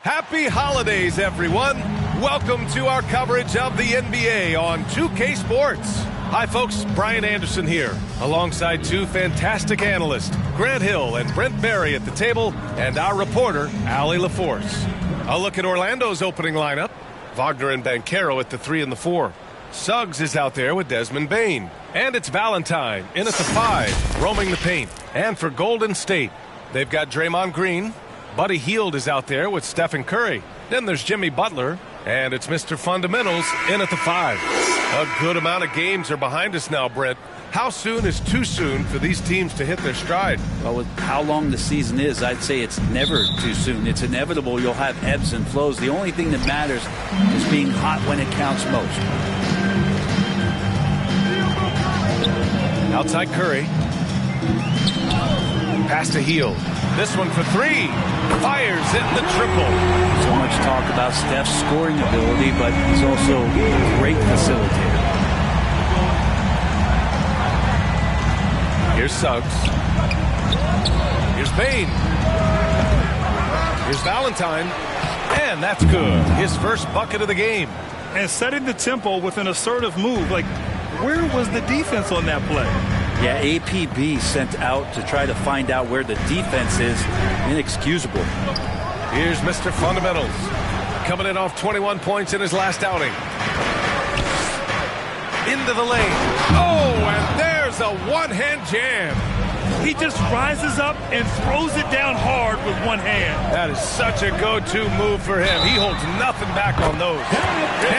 Happy holidays, everyone. Welcome to our coverage of the NBA on 2K Sports. Hi, folks. Brian Anderson here, alongside two fantastic analysts, Grant Hill and Brent Barry at the table, and our reporter, Allie LaForce. A look at Orlando's opening lineup. Wagner and Banchero at the 3 and the 4. Suggs is out there with Desmond Bane. And it's Valentine in at the 5, roaming the paint. And for Golden State, they've got Draymond Green. Buddy Hield is out there with Stephen Curry. Then there's Jimmy Butler, and it's Mr. Fundamentals in at the 5. A good amount of games are behind us now, Brent. How soon is too soon for these teams to hit their stride? Well, with how long the season is, I'd say it's never too soon. It's inevitable you'll have ebbs and flows. The only thing that matters is being hot when it counts most. Outside Curry. Pass to Hield. This one for 3. Fires it in the triple. So much talk about Steph's scoring ability, but he's also a great facilitator. Here's Suggs. Here's Bane. Here's Valentine. And that's good. His first bucket of the game. And setting the tempo with an assertive move. Like, where was the defense on that play? Yeah, APB sent out to try to find out where the defense is. Inexcusable. Here's Mr. Fundamentals. Coming in off 21 points in his last outing. Into the lane. Oh, and there's a one-hand jam. He just rises up and throws it down hard with one hand. That is such a go-to move for him. He holds nothing back on those.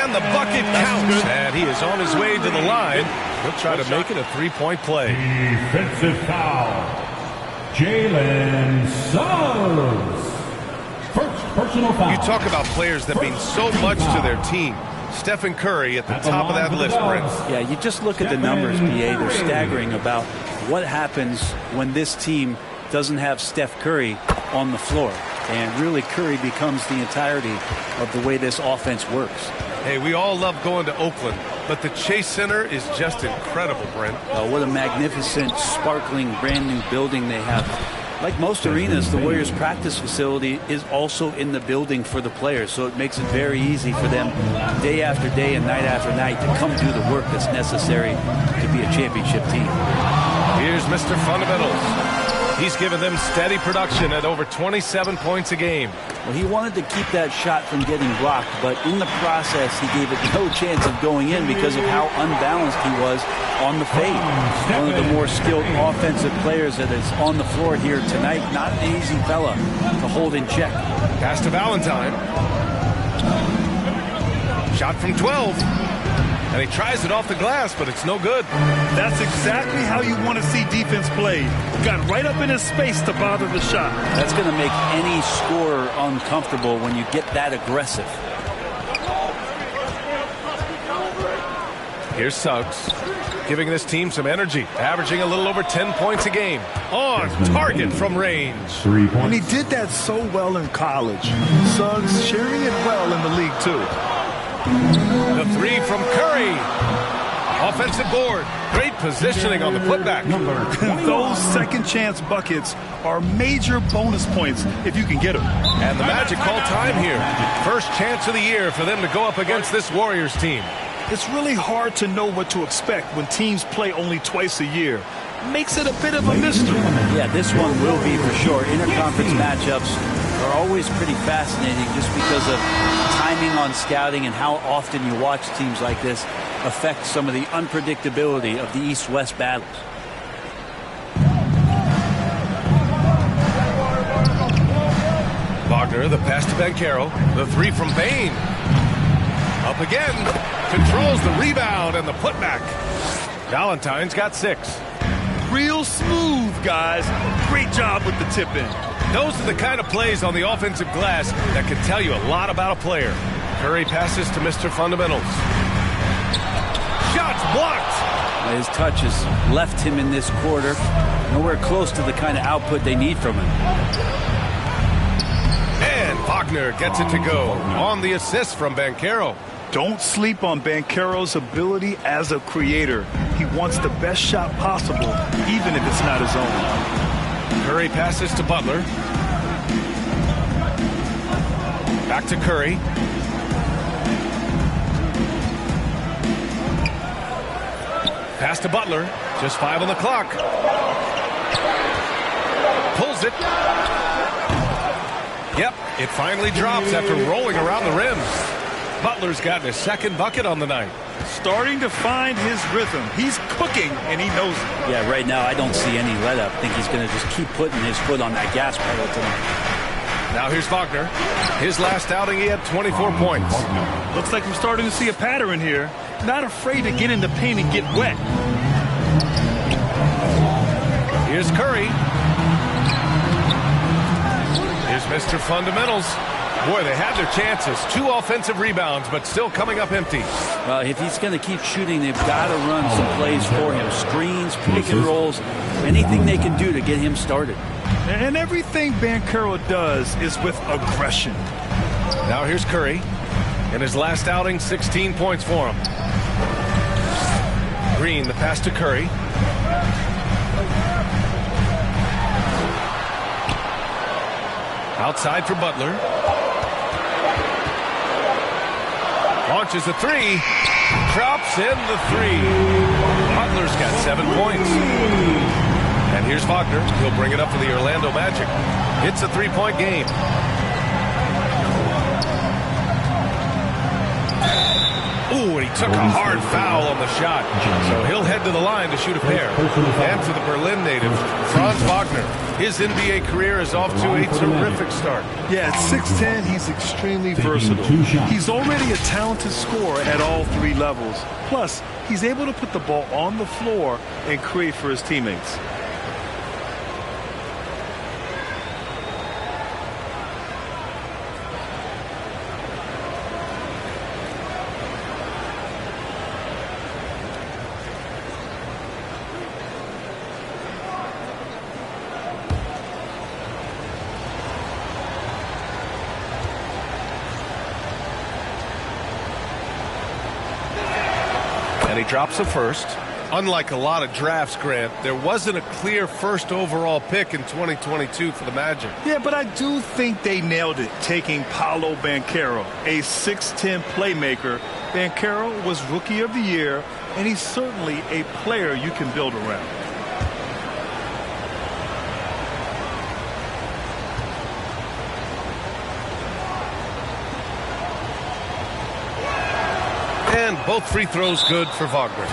And the bucket counts. And he is on his way to the line. He'll try to make it a three-point play. Defensive foul. Jalen Suggs. First personal foul. You talk about players that mean so much to their team. Stephen Curry at the top of that list, Brent. Yeah, you just look at the numbers, BA. They're staggering about what happens when this team doesn't have Steph Curry on the floor. And really, Curry becomes the entirety of the way this offense works. Hey, we all love going to Oakland, but the Chase Center is just incredible, Brent. What a magnificent, sparkling, brand-new building they have. Like most arenas, the Warriors practice facility is also in the building for the players, so it makes it very easy for them day after day and night after night to come do the work that's necessary to be a championship team. Here's Mr. Fundamentals. He's given them steady production at over 27 points a game. Well, he wanted to keep that shot from getting blocked, but in the process, he gave it no chance of going in because of how unbalanced he was on the fade. One of the more skilled offensive players that is on the floor here tonight. Not an easy fella to hold in check. Pass to Valentine. Shot from 12. And he tries it off the glass, but it's no good. That's exactly how you want to see defense played. Got right up in his space to bother the shot. That's going to make any scorer uncomfortable when you get that aggressive. Here's Suggs, giving this team some energy, averaging a little over 10 points a game. On target from range. 3 points. And he did that so well in college. Suggs sharing it well in the league, too. The 3 from Curry. Offensive board. Great positioning on the putback. Those second chance buckets are major bonus points if you can get them. And the Magic call time here. First chance of the year for them to go up against this Warriors team. It's really hard to know what to expect when teams play only twice a year. Makes it a bit of a mystery. Yeah, this one will be for sure. Interconference matchups are always pretty fascinating just because of timing on scouting and how often you watch teams like this affect some of the unpredictability of the East-West battles. Wagner, the pass to Banchero. The 3 from Bane. Up again. Controls the rebound and the putback. Valentine's got 6. Real smooth, guys. Great job with the tip in. Those are the kind of plays on the offensive glass that can tell you a lot about a player. Curry passes to Mr. Fundamentals. Shots blocked. His touch has left him in this quarter. Nowhere close to the kind of output they need from him. And Wagner gets it to go on the assist from Banchero. Don't sleep on Banchero's ability as a creator. He wants the best shot possible, even if it's not his own. Curry passes to Butler. Back to Curry. Pass to Butler. Just 5 on the clock. Pulls it. Yep, it finally drops after rolling around the rim. Butler's gotten his second bucket on the night. Starting to find his rhythm. He's cooking, and he knows it. Yeah, right now I don't see any let-up. I think he's going to just keep putting his foot on that gas pedal tonight. Now here's Wagner. His last outing, he had 24 points. Looks like we're starting to see a pattern here. Not afraid to get in the paint and get wet. Here's Curry. Here's Mr. Fundamentals. Boy, they had their chances. 2 offensive rebounds, but still coming up empty. Well, if he's going to keep shooting, they've got to run some plays for him. Screens, pick and rolls, anything they can do to get him started. And everything Banchero does is with aggression. Now here's Curry. In his last outing, 16 points for him. Green, the pass to Curry. Outside for Butler. Launches a 3. Drops in the 3. Butler's got 7 points. And here's Wagner. He'll bring it up for the Orlando Magic. It's a 3-point game. Ooh, and he took a hard foul on the shot. So he'll head to the line to shoot a pair. And for the Berlin native, Franz Wagner. His NBA career is off to a terrific start. Yeah, at 6'10", he's extremely versatile. He's already a talented scorer at all 3 levels. Plus, he's able to put the ball on the floor and create for his teammates. And he drops a first. Unlike a lot of drafts, Grant, there wasn't a clear first overall pick in 2022 for the Magic. Yeah, but I do think they nailed it, taking Paolo Banchero, a 6'10" playmaker. Banchero was Rookie of the Year, and he's certainly a player you can build around. And both free throws good for Wagner.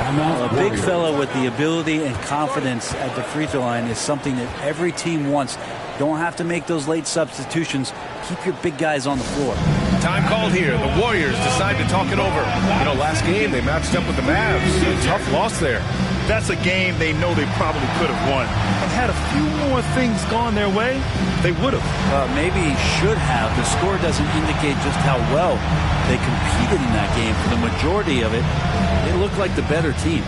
A big fella with the ability and confidence at the free throw line is something that every team wants. Don't have to make those late substitutions. Keep your big guys on the floor. Time called here. The Warriors decide to talk it over. You know, last game they matched up with the Mavs. A tough loss there. That's a game they know they probably could have won. And had a few more things gone their way, they would have. Maybe should have. The score doesn't indicate just how well they competed in that game. For the majority of it, they looked like the better team.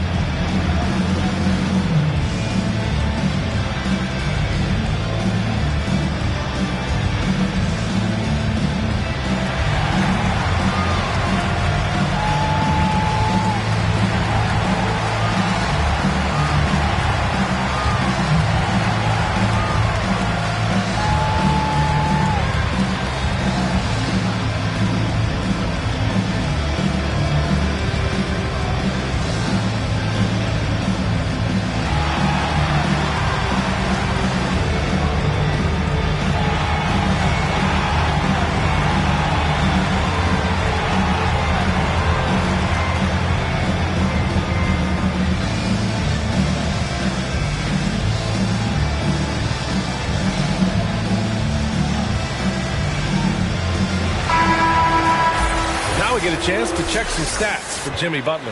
Get a chance to check some stats for Jimmy Butler.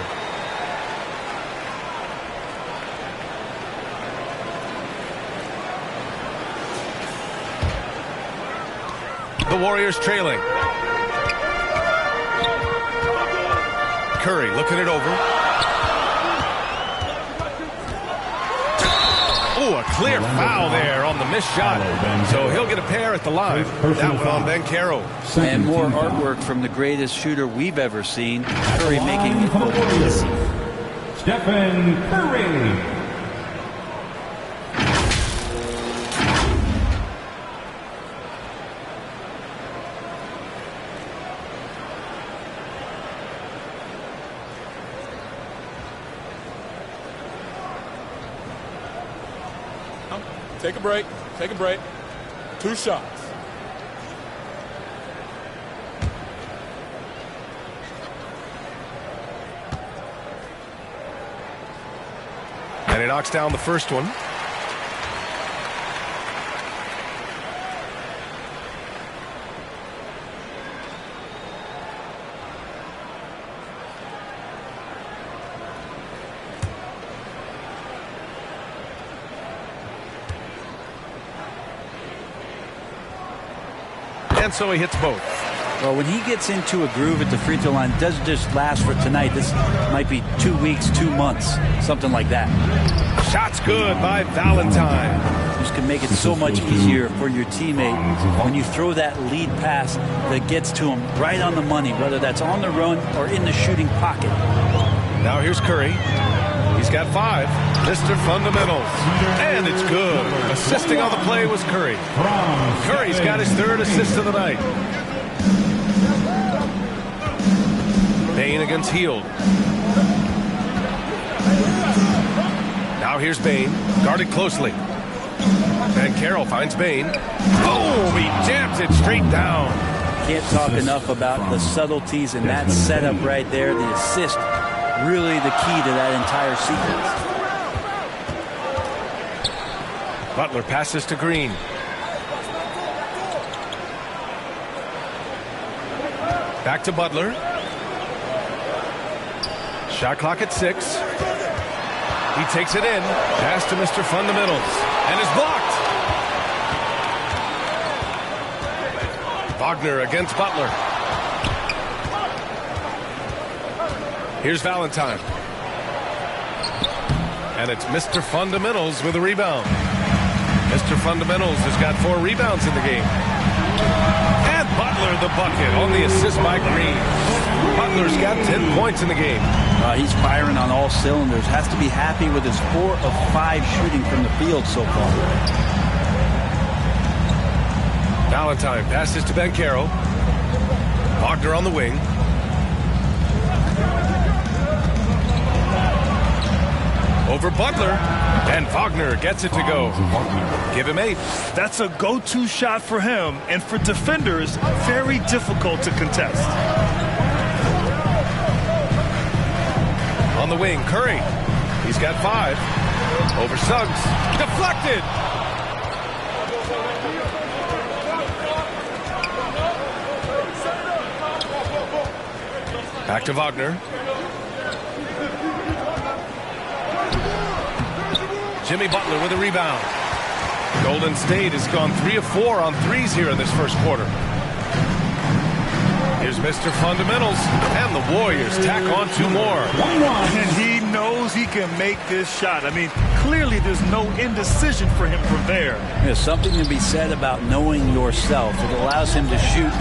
The Warriors trailing. Curry looking it over. Oh, a clear foul there on the missed shot. So he'll get a pair at the line. That one on Banchero. And more artwork from the greatest shooter we've ever seen. Curry making it look easy. Stephen Curry. Take a break. Take a break. 2 shots. And he knocks down the first one. And so he hits both. Well, when he gets into a groove at the free throw line, it doesn't just last for tonight. This might be 2 weeks, 2 months, something like that. Shot's good by Valentine. This can make it so much easier for your teammate when you throw that lead pass that gets to him right on the money, whether that's on the run or in the shooting pocket. Now here's Curry. He's got 5. Mr. Fundamentals. And it's good. Assisting on the play was Curry. Curry's got his 3rd assist of the night. Bane against Hield. Now here's Bane. Guarded closely. Banchero finds Bane. Boom! He jams it straight down. Can't talk enough about the subtleties in that setup right there. The assist, really the key to that entire sequence. Butler passes to Green. Back to Butler. Shot clock at 6. He takes it in. Pass to Mr. Fundamentals. And is blocked. Wagner against Butler. Here's Valentine. And it's Mr. Fundamentals with a rebound. Mr. Fundamentals has got 4 rebounds in the game. And Butler the bucket on the assist by Green. Butler's got 10 points in the game. He's firing on all cylinders. Has to be happy with his 4 of 5 shooting from the field so far. Valentine passes to Banchero. Wagner on the wing. Over Butler. And Wagner gets it to go. Give him 8. That's a go-to shot for him, and for defenders, very difficult to contest. On the wing, Curry. He's got 5. Over Suggs. Deflected. Back to Wagner. Jimmy Butler with a rebound. Golden State has gone 3 of 4 on threes here in this first quarter. Here's Mr. Fundamentals, and the Warriors tack on 2 more. And he knows he can make this shot. I mean, clearly there's no indecision for him from there. There's something to be said about knowing yourself. It allows him to shoot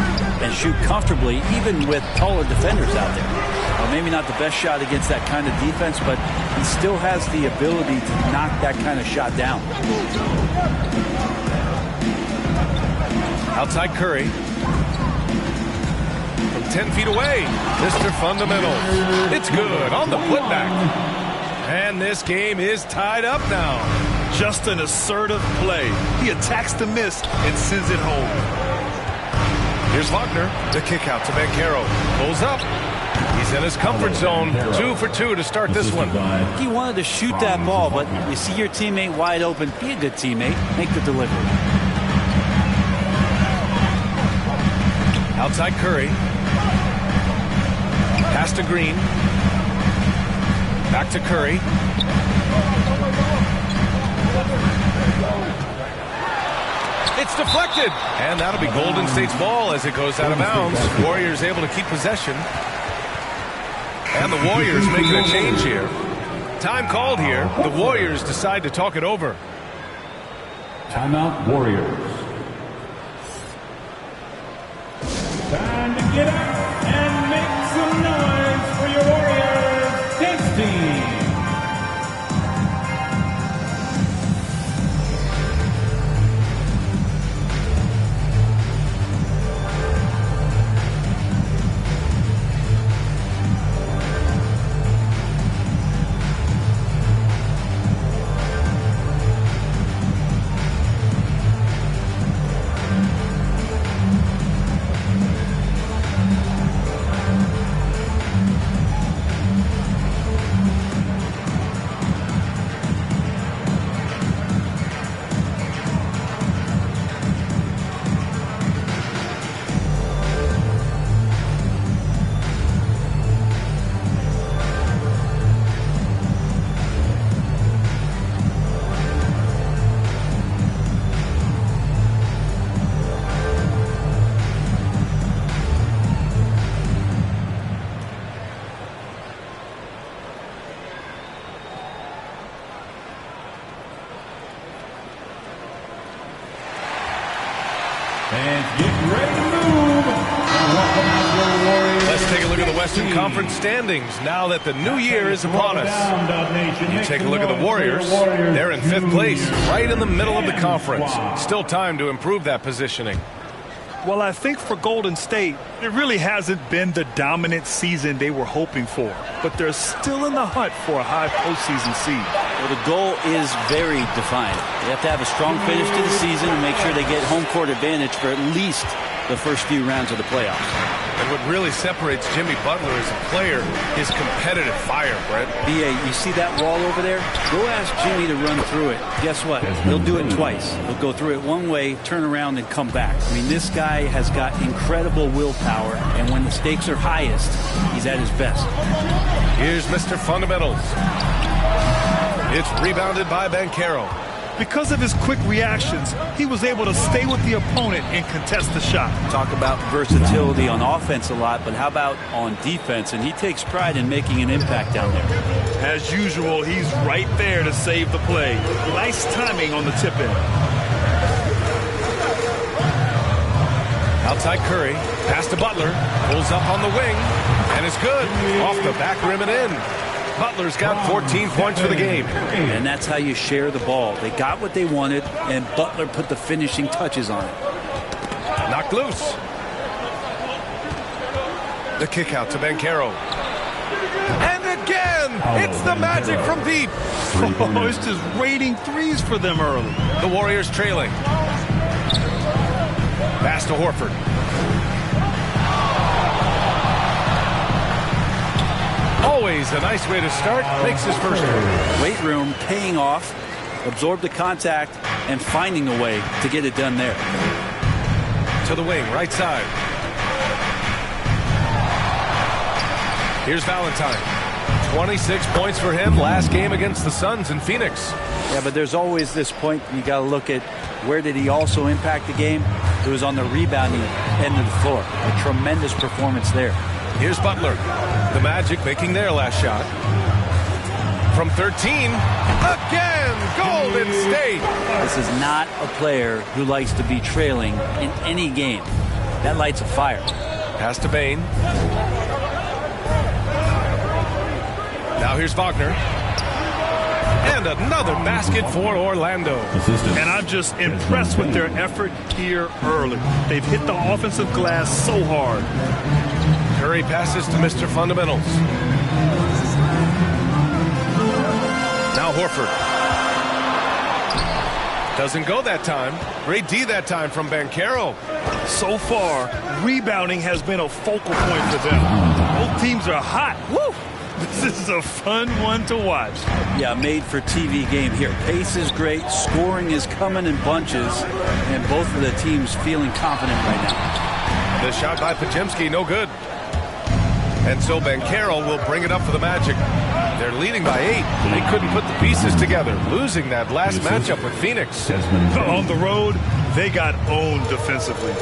and shoot comfortably, even with taller defenders out there. Maybe not the best shot against that kind of defense, but he still has the ability to knock that kind of shot down. Outside Curry. From 10 feet away, Mr. Fundamentals. It's good on the putback. And this game is tied up now. Just an assertive play. He attacks the miss and sends it home. Here's Wagner. The kick out to Banchero. Pulls up. He's in his comfort zone. 2 for 2 to start this one. He wanted to shoot that ball, but you see your teammate wide open. Be a good teammate. Make the delivery. Outside Curry. Pass to Green. Back to Curry. It's deflected. And that'll be Golden State's ball as it goes out of bounds. Warriors able to keep possession. And the Warriors making a change here. Time called here. The Warriors decide to talk it over. Timeout, Warriors. Time to get up and make some noise for your Warriors dance team. Western Conference standings now that the new year is upon us. You take a look at the Warriors. They're in 5th place, right in the middle of the conference. Still time to improve that positioning. Well, I think for Golden State, it really hasn't been the dominant season they were hoping for. But they're still in the hunt for a high postseason seed. Well, the goal is very defined. They have to have a strong finish to the season and make sure they get home court advantage for at least the first few rounds of the playoffs. And what really separates Jimmy Butler as a player is competitive fire, Brett. B.A., you see that wall over there? Go ask Jimmy to run through it. Guess what? He'll do it twice. He'll go through it one way, turn around, and come back. I mean, this guy has got incredible willpower, and when the stakes are highest, he's at his best. Here's Mr. Fundamentals. It's rebounded by Banchero. Because of his quick reactions, he was able to stay with the opponent and contest the shot. Talk about versatility on offense a lot, but how about on defense? And he takes pride in making an impact down there. As usual, he's right there to save the play. Nice timing on the tip-in. Outside Curry, pass to Butler, pulls up on the wing, and it's good. Off the back rim and in. Butler's got 14 points for the game. And that's how you share the ball. They got what they wanted, and Butler put the finishing touches on it. Knocked loose. The kick out to Banchero. And again, it's the Magic from deep. Oh, it's just raining threes for them early. The Warriors trailing. Pass to Horford. Always a nice way to start. Makes his first move. Weight room paying off, absorb the contact, and finding a way to get it done there. To the wing, right side. Here's Valentine. 26 points for him last game against the Suns in Phoenix. Yeah, but there's always this point you got to look at where did he also impact the game. It was on the rebounding end of the floor. A tremendous performance there. Here's Butler. The Magic making their last shot. From 13, again, Golden State. This is not a player who likes to be trailing in any game. That lights a fire. Pass to Bane. Now here's Wagner. And another basket for Orlando. And I'm just impressed with their effort here early. They've hit the offensive glass so hard. Curry passes to Mr. Fundamentals. Now Horford. Doesn't go that time. Great D that time from Banchero. So far, rebounding has been a focal point for them. Both teams are hot. Woo! This is a fun one to watch. Yeah, made for TV game here. Pace is great. Scoring is coming in bunches. And both of the teams feeling confident right now. The shot by Podziemski, no good. And so Banchero will bring it up for the Magic. They're leading by 8. They couldn't put the pieces together, losing that last matchup with Phoenix. On the road, they got owned defensively.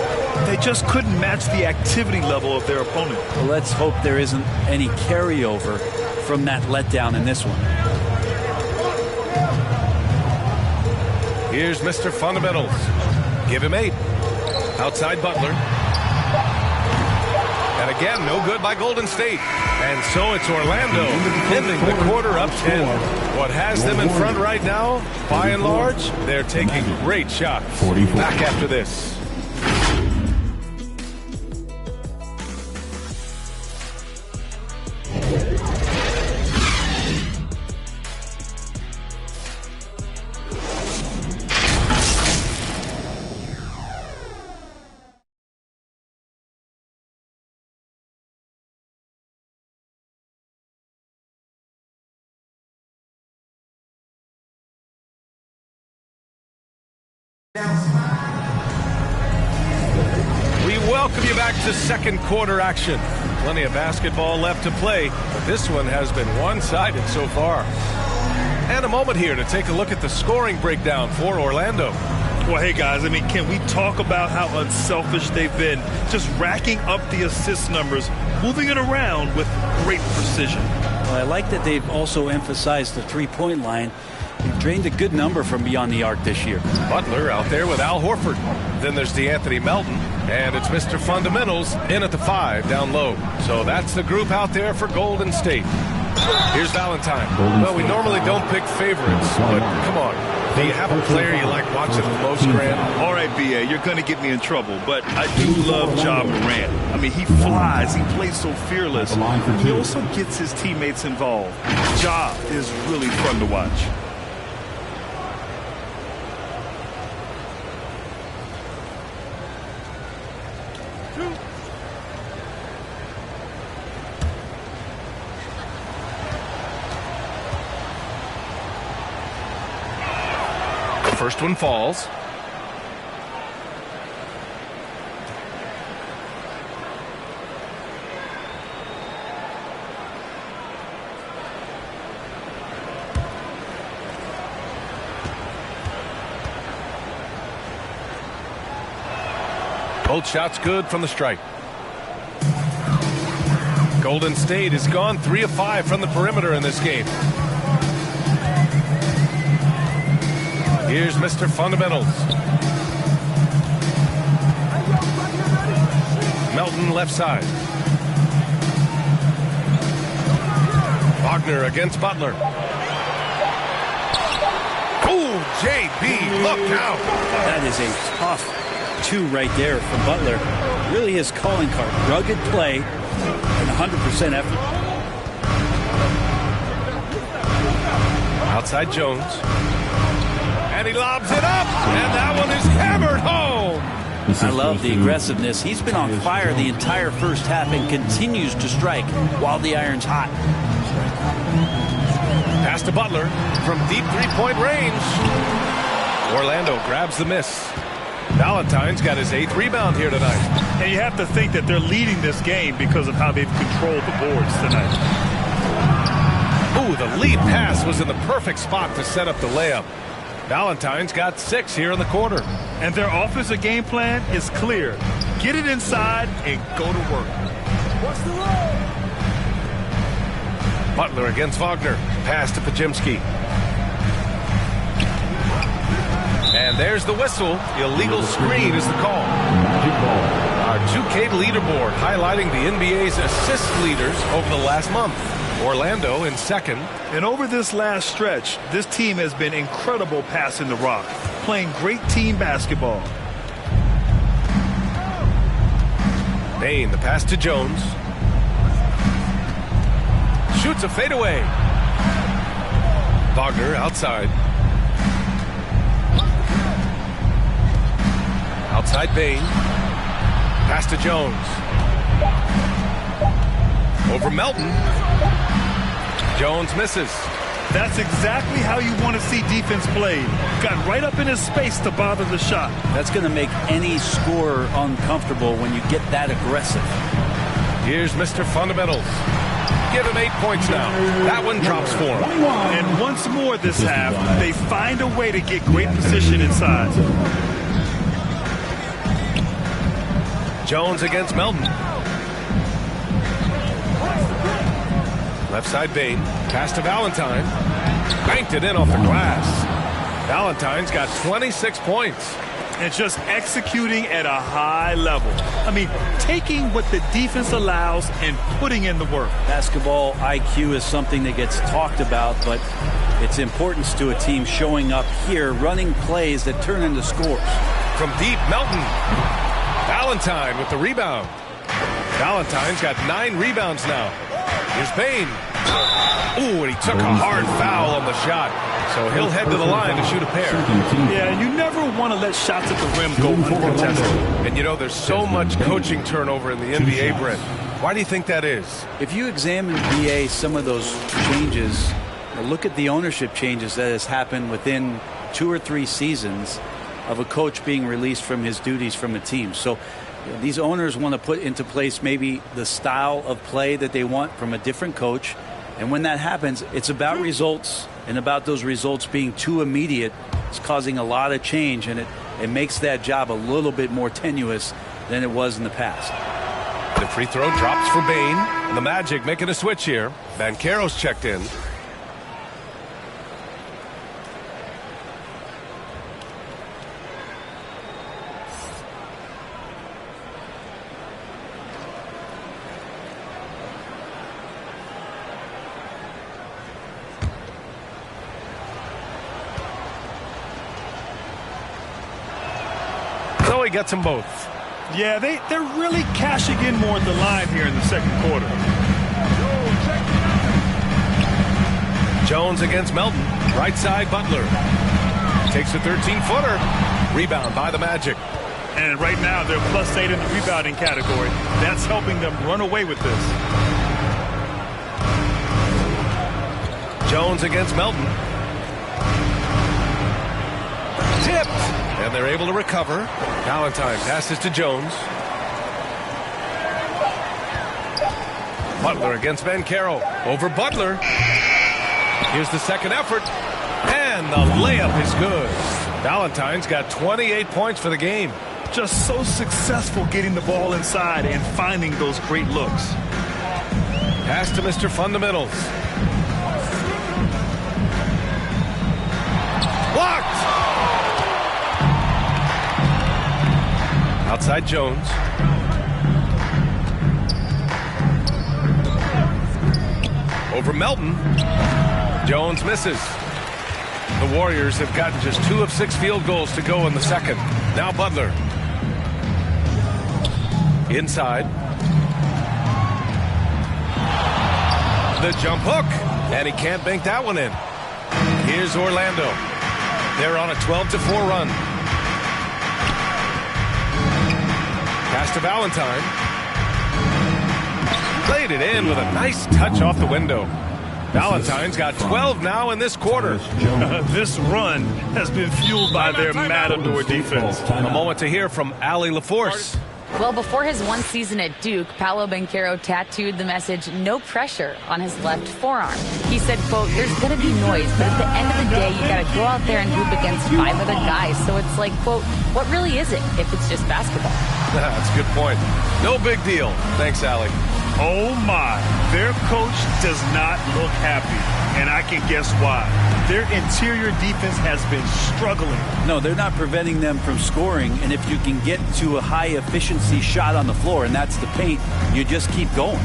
They just couldn't match the activity level of their opponent. Well, let's hope there isn't any carryover from that letdown in this one. Here's Mr. Fundamentals. Give him 8. Outside Butler. And again, no good by Golden State. And so it's Orlando ending the quarter up 10. What has them in front right now, by and large, they're taking great shots. Back after this. We welcome you back to second quarter action. Plenty of basketball left to play, but this one has been one-sided so far. And a moment here to take a look at the scoring breakdown for Orlando. Well, hey, guys, I mean, can we talk about how unselfish they've been? Just racking up the assist numbers, moving it around with great precision. Well, I like that they've also emphasized the three-point line. They've drained a good number from beyond the arc this year. Butler out there with Al Horford. Then there's DeAnthony Melton, and it's Mr. Fundamentals in at the 5 down low. So that's the group out there for Golden State. Here's Valentine. Well, we normally don't pick favorites, but come on. Do you have a player you like watching the most, Grant? All right, B.A., you're going to get me in trouble, but I do love Ja Morant. I mean, he flies. He plays so fearless. He also gets his teammates involved. Ja is really fun to watch. First one falls. Both shots good from the stripe. Golden State has gone 3 of 5 from the perimeter in this game. Here's Mr. Fundamentals. Melton left side. Wagner against Butler. Oh, JB, look out. That is a tough 2 right there from Butler. Really his calling card. Rugged play and 100% effort. Outside Jones. And he lobs it up, and that one is hammered home. I love the aggressiveness. He's been on fire the entire first half and continues to strike while the iron's hot. Pass to Butler from deep three-point range. Orlando grabs the miss. Valentine's got his 8th rebound here tonight. And you have to think that they're leading this game because of how they've controlled the boards tonight. Ooh, the lead pass was in the perfect spot to set up the layup. Valentine's got 6 here in the quarter. And their offensive game plan is clear. Get it inside and go to work. What's the roll? Butler against Wagner. Pass to Podziemski. And there's the whistle. Illegal screen is the call. Our 2K leaderboard highlighting the NBA's assist leaders over the last month. Orlando in 2nd. And over this last stretch, this team has been incredible passing the rock, playing great team basketball. Bane, the pass to Jones. Shoots a fadeaway. Wagner outside. Outside Bane. Pass to Jones. Over Melton. Jones misses. That's exactly how you want to see defense played. Got right up in his space to bother the shot. That's going to make any scorer uncomfortable when you get that aggressive. Here's Mr. Fundamentals. Give him 8 points now. That one drops for him. And once more this half, they find a way to get great position inside. Jones against Melton. Left side Bane. Pass to Valentine. Banked it in off the glass. Valentine's got 26 points. And just executing at a high level. I mean, taking what the defense allows and putting in the work. Basketball IQ is something that gets talked about, but its importance to a team showing up here, running plays that turn into scores. From deep, Melton. Valentine with the rebound. Valentine's got 9 rebounds now. Here's Bane. Ooh, and he took a hard foul on the shot. So he'll head to the line to shoot a pair. Yeah, you never want to let shots at the rim go uncontested. And you know, there's so much coaching turnover in the NBA, Brent. Why do you think that is? If you examine, BA, some of those changes, look at the ownership changes that has happened within 2 or 3 seasons of a coach being released from his duties from a team. So these owners want to put into place maybe the style of play that they want from a different coach. And when that happens, it's about results, and about those results being too immediate. It's causing a lot of change, and it makes that job a little bit more tenuous than it was in the past. The free throw drops for Bane. The Magic making a switch here. Banchero's checked in. gets them both. Yeah, they're really cashing in more at the line here in the second quarter. Jones against Melton. Right side, Butler. Takes a 13-footer. Rebound by the Magic. And right now, they're +8 in the rebounding category. That's helping them run away with this. Jones against Melton. Tipped. And they're able to recover. Valentine passes to Jones. Butler against Banchero. Over Butler. Here's the second effort. And the layup is good. Valentine's got 28 points for the game. Just so successful getting the ball inside and finding those great looks. Pass to Mr. Fundamentals. Blocked! Outside Jones. Over Melton. Jones misses. The Warriors have gotten just 2 of 6 field goals to go in the second. Now Butler. Inside. The jump hook. And he can't bank that one in. Here's Orlando. They're on a 12-4 run. Pass to Valentine. Played it in with a nice touch off the window. Valentine's got 12 now in this quarter. This run has been fueled by their Matador defense. A moment to hear from Allie LaForce. Well, before his one season at Duke, Paolo Banchero tattooed the message, "No pressure," on his left forearm. He said, quote, "There's going to be noise, but at the end of the day, you got to go out there and hoop against 5 other guys. So it's like, quote, what really is it if it's just basketball?" That's a good point. No big deal. Thanks, Allie. Oh, my. Their coach does not look happy, and I can guess why. Their interior defense has been struggling. No, they're not preventing them from scoring, and if you can get to a high-efficiency shot on the floor, and that's the paint, you just keep going.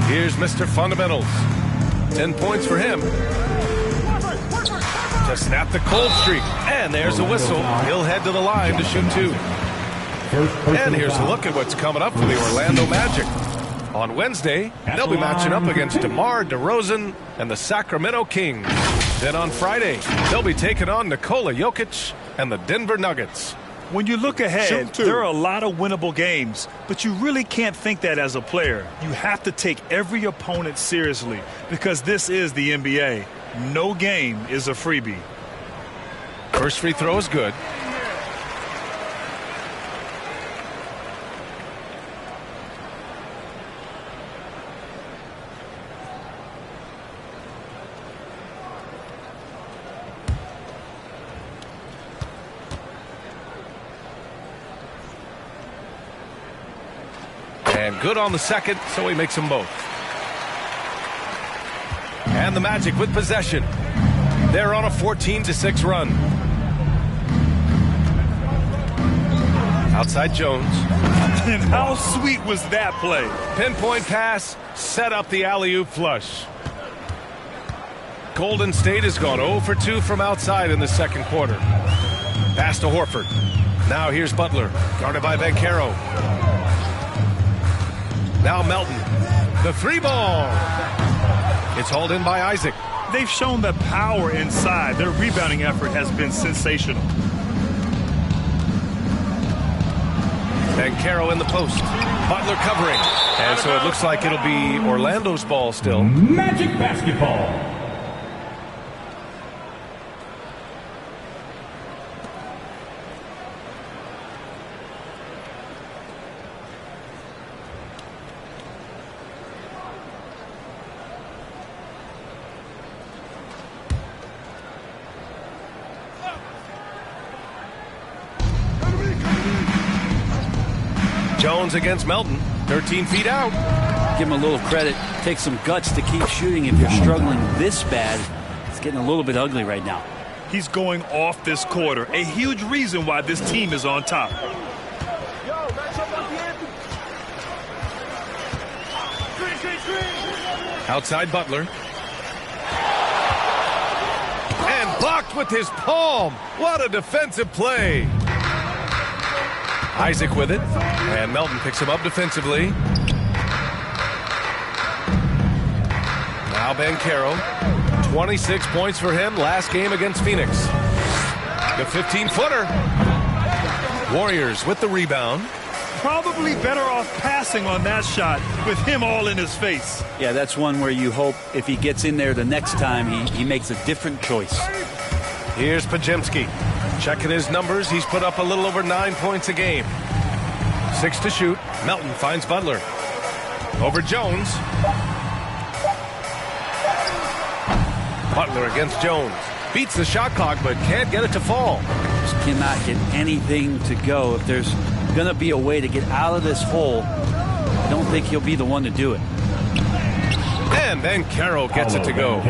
Here's Mr. Fundamentals. 10 points for him. To snap the cold streak. And there's a whistle. He'll head to the line to shoot 2. And here's a look at what's coming up for the Orlando Magic. On Wednesday, they'll be matching up against DeMar DeRozan and the Sacramento Kings. Then on Friday, they'll be taking on Nikola Jokic and the Denver Nuggets. When you look ahead, there are a lot of winnable games, but you really can't think that as a player. You have to take every opponent seriously because this is the NBA. No game is a freebie. First free throw is good. And good on the second, so he makes them both. And the Magic with possession. They're on a 14-6 run. Outside Jones. And how sweet was that play? Pinpoint pass, set up the alley-oop flush. Golden State has gone 0 for 2 from outside in the second quarter. Pass to Horford. Now here's Butler, guarded by Banchero. Now Melton. The 3-ball. It's hauled in by Isaac. They've shown the power inside. Their rebounding effort has been sensational. Banchero in the post. Butler covering. And so it looks like it'll be Orlando's ball still. Magic basketball. Jones against Melton, 13 feet out. Give him a little credit. Take some guts to keep shooting if you're struggling this bad. It's getting a little bit ugly right now. He's going off this quarter. A huge reason why this team is on top. Outside Butler. And blocked with his palm. What a defensive play. Isaac with it, and Melton picks him up defensively. Now Banchero, 26 points for him last game against Phoenix. The 15-footer. Warriors with the rebound. Probably better off passing on that shot with him all in his face. Yeah, that's one where you hope if he gets in there the next time, he makes a different choice. Here's Podziemski. Checking his numbers, he's put up a little over 9 points a game. 6 to shoot. Melton finds Butler. Over Jones. Butler against Jones. Beats the shot clock, but can't get it to fall. Just cannot get anything to go. If there's going to be a way to get out of this hole, I don't think he'll be the one to do it. And Banchero gets it to go.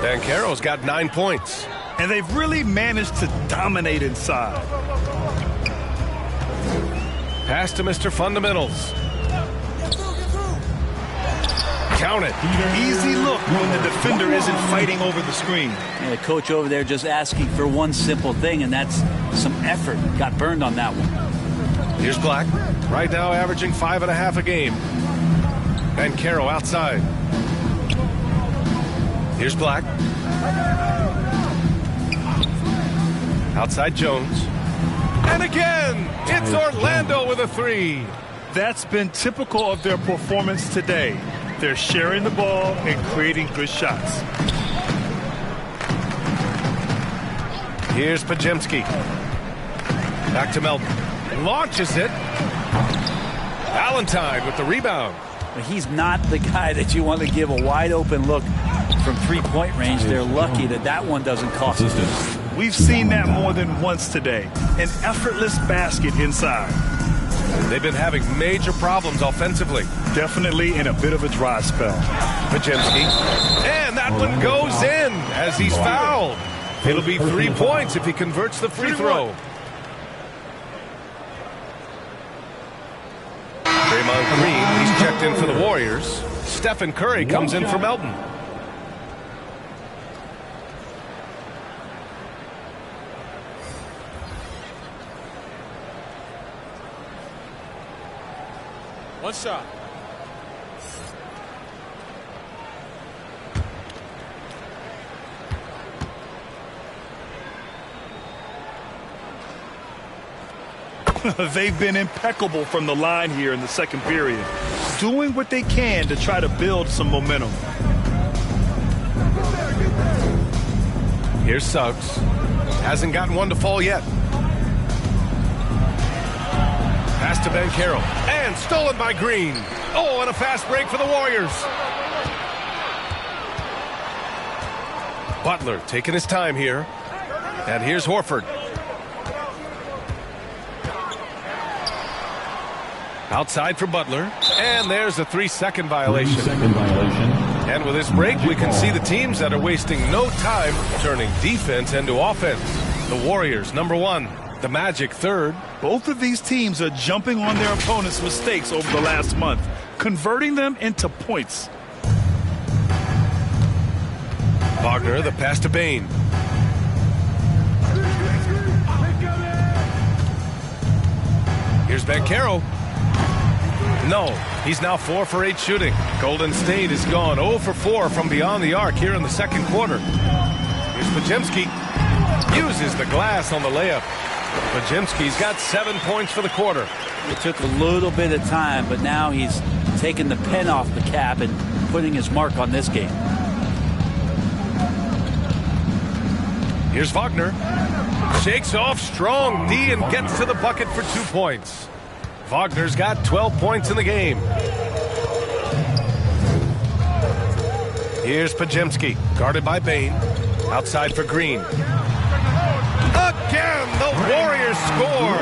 Banchero's got 9 points. And they've really managed to dominate inside. Pass to Mr. Fundamentals. Count it. Easy look when the defender isn't fighting over the screen. And the coach over there just asking for one simple thing, and that's some effort. Got burned on that one. Here's Black. Right now averaging 5.5 a game. Banchero outside. Here's Black. Outside Jones. And again, it's Orlando with a 3. That's been typical of their performance today. They're sharing the ball and creating good shots. Here's Podziemski. Back to Melton. Launches it. Valentine with the rebound. But he's not the guy that you want to give a wide open look from three-point range. They're lucky that that one doesn't cost them. We've seen that more than once today. An effortless basket inside. They've been having major problems offensively. Definitely in a bit of a dry spell. Podziemski. And that one goes in as he's fouled. It'll be 3 points if he converts the free throw. Draymond Green, he's checked in for the Warriors. Stephen Curry comes in for Melton. One shot. They've been impeccable from the line here in the second period, doing what they can to try to build some momentum. Here's Suggs. Hasn't gotten one to fall yet. Pass to Banchero. And stolen by Green. Oh, and a fast break for the Warriors. Butler taking his time here. And here's Horford. Outside for Butler. And there's a 3-second violation. And with this break, we can see the teams that are wasting no time turning defense into offense. The Warriors, number 1. The Magic, 3rd. Both of these teams are jumping on their opponents' mistakes over the last month, converting them into points. Wagner, the pass to Bane. Here's Banchero. No, he's now 4 for 8 shooting. Golden State is gone 0 for 4 from beyond the arc here in the second quarter. Here's Podziemski. Uses the glass on the layup. Podziemski's got 7 points for the quarter. It took a little bit of time, but now he's taking the pen off the cap and putting his mark on this game. Here's Wagner. Shakes off strong D and gets to the bucket for 2 points. Wagner's got 12 points in the game. Here's Podziemski, guarded by Bane. Outside for Green. Again, the Warriors score.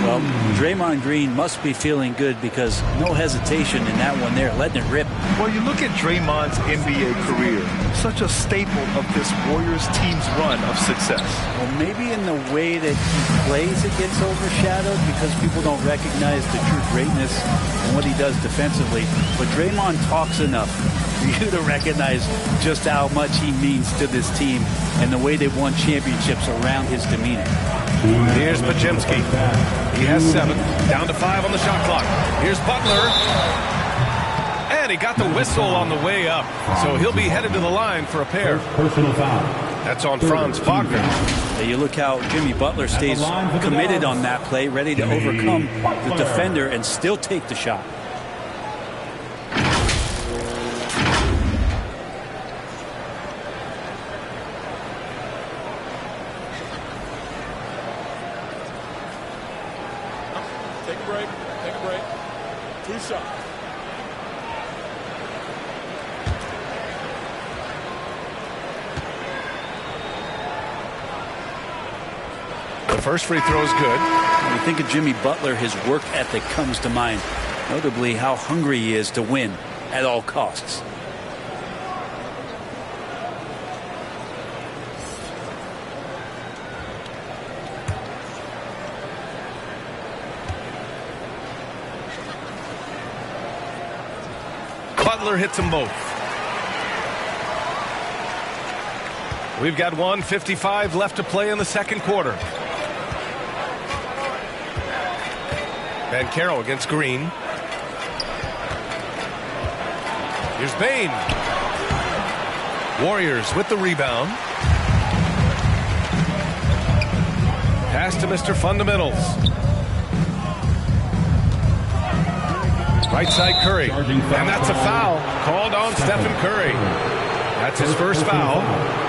Well, Draymond Green must be feeling good because no hesitation in that one there, letting it rip. Well, you look at Draymond's NBA career, such a staple of this Warriors team's run of success. Well, maybe in the way that he plays it gets overshadowed because people don't recognize the true greatness and what he does defensively. But Draymond talks enough for you to recognize just how much he means to this team and the way they've won championships around his demeanor. Here's Podziemski. He has 7. Down to 5 on the shot clock. Here's Butler. And he got the whistle on the way up. So he'll be headed to the line for a pair. Personal foul. That's on Franz Wagner. You look how Jimmy Butler stays committed on that play, ready to overcome the defender and still take the shot. Take a break. Take a break. 2 shots. The first free throw is good. When you think of Jimmy Butler, his work ethic comes to mind. Notably, how hungry he is to win at all costs. Butler hits them both. We've got 1:55 left to play in the second quarter. Banchero against Green. Here's Bane. Warriors with the rebound. Pass to Mr. Fundamentals. Right side Curry. And that's a foul called on Stephen Curry. That's his first foul.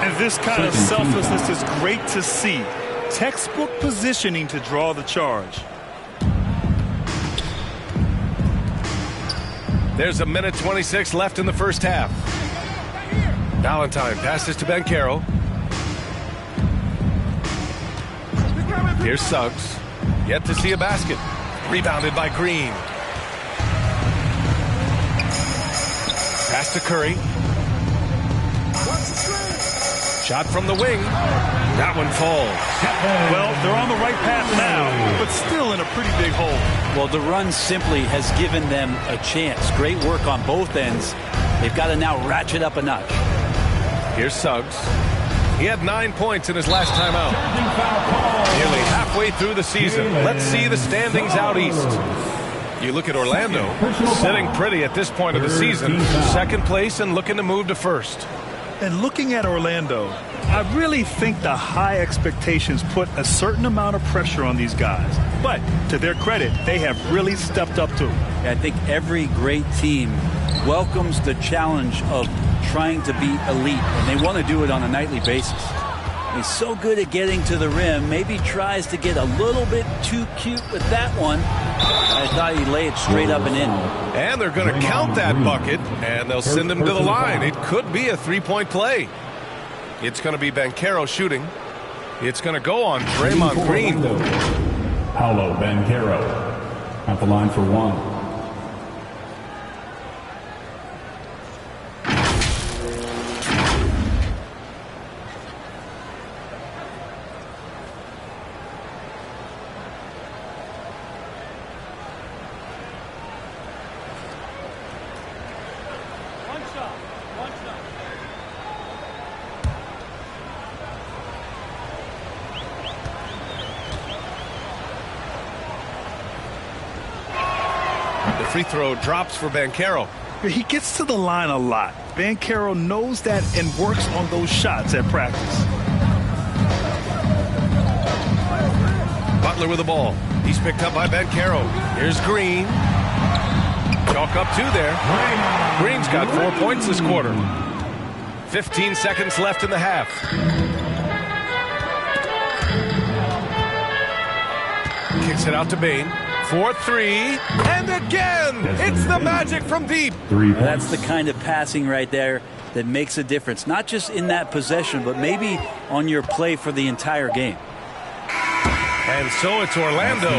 And this kind of selflessness is great to see. Textbook positioning to draw the charge. There's a minute 26 left in the first half. Valentine passes to Banchero. Here's Suggs. Yet to see a basket. Rebounded by Green. Pass to Curry. Shot from the wing. That one falls. Well, they're on the right path now, but still in a pretty big hole. Well, the run simply has given them a chance. Great work on both ends. They've got to now ratchet up a notch. Here's Suggs. He had 9 points in his last time out. Nearly halfway through the season. Let's see the standings out east. You look at Orlando, sitting pretty at this point of the season. Second place and looking to move to first. And looking at Orlando, I really think the high expectations put a certain amount of pressure on these guys. But to their credit, they have really stepped up to it. I think every great team welcomes the challenge of trying to be elite, and they want to do it on a nightly basis. He's so good at getting to the rim, maybe tries to get a little bit too cute with that one. I thought he'd lay it straight up and in. And they're going to count that bucket, and they'll send him to the line. It could be a three-point play. It's going to be Banchero shooting. It's going to go on Draymond Green. Paolo Banchero at the line for one. Free throw drops for Banchero. He gets to the line a lot. Banchero knows that and works on those shots at practice. Butler with the ball. He's picked up by Banchero. Here's Green. Chalk up 2 there. Green's got 4 points this quarter. 15 seconds left in the half. Kicks it out to Bane. 4-3. And again! It's the Magic from deep. That's the kind of passing right there that makes a difference. Not just in that possession, but maybe on your play for the entire game. And so it's Orlando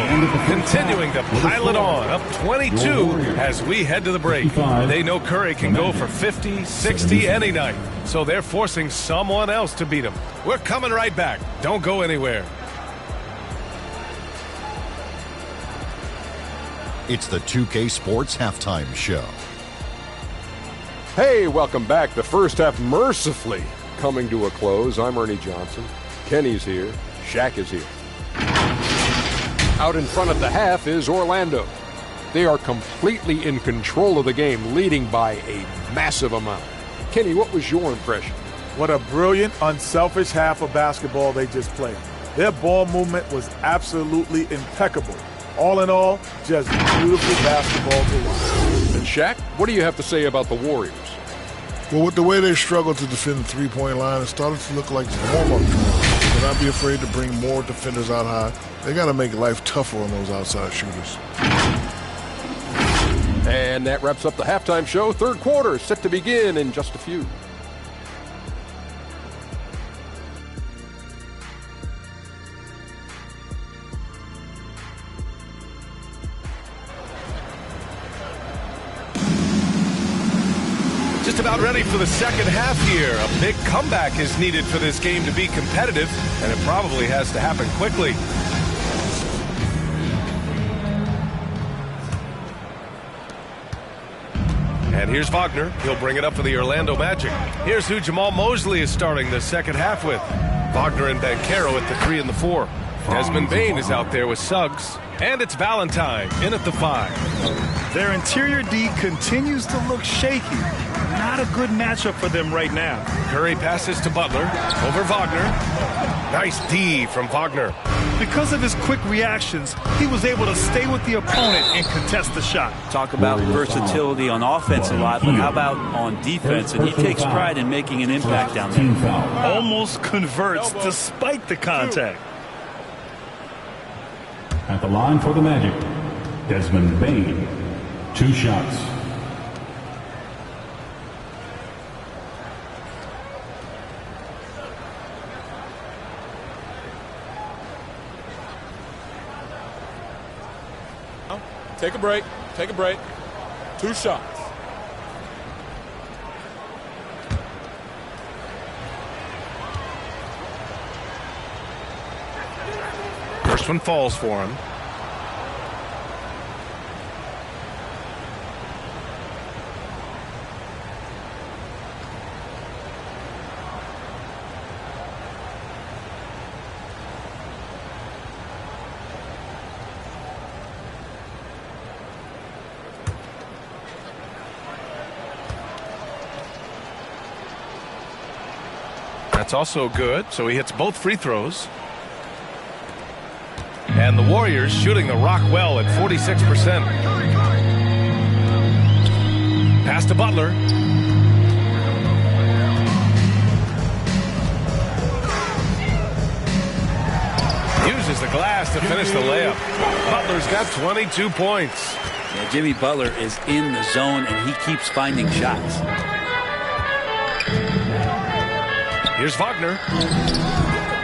continuing to pile it on, up 22 as we head to the break. They know Curry can go for 50, 60 any night, so they're forcing someone else to beat him. We're coming right back. Don't go anywhere. It's the 2K Sports Halftime Show. Hey, welcome back. The first half mercifully coming to a close. I'm Ernie Johnson. Kenny's here. Shaq is here. Out in front at the half is Orlando. They are completely in control of the game, leading by a massive amount. Kenny, what was your impression? What a brilliant, unselfish half of basketball they just played. Their ball movement was absolutely impeccable. All in all, just beautiful basketball to watch. And Shaq, what do you have to say about the Warriors? Well, with the way they struggled to defend the three-point line, it started to look like warm-up drills. Should not be afraid to bring more defenders out high. They got to make life tougher on those outside shooters. And that wraps up the halftime show. Third quarter set to begin in just a few. Just about ready for the second half here. A big comeback is needed for this game to be competitive, and it probably has to happen quickly. And here's Wagner. He'll bring it up for the Orlando Magic. Here's who Jamal Mosley is starting the second half with. Wagner and Banchero at the 3 and the 4. Desmond Bane is out there with Suggs. And it's Valentine in at the 5. Their interior D continues to look shaky. Not a good matchup for them right now. Curry passes to Butler. Over Wagner. Nice D from Wagner. Because of his quick reactions, he was able to stay with the opponent and contest the shot. Talk about versatility on offense a lot, but how about on defense? And he takes pride in making an impact down there. Almost converts despite the contact. At the line for the Magic, Desmond Bane. 2 shots. Take a break. Take a break. 2 shots. First one falls for him. That's also good, so he hits both free throws. And the Warriors shooting the rock well at 46%. Pass to Butler. Uses the glass to finish the layup. Butler's got 22 points. Yeah, Jimmy Butler is in the zone, and he keeps finding shots. Here's Wagner.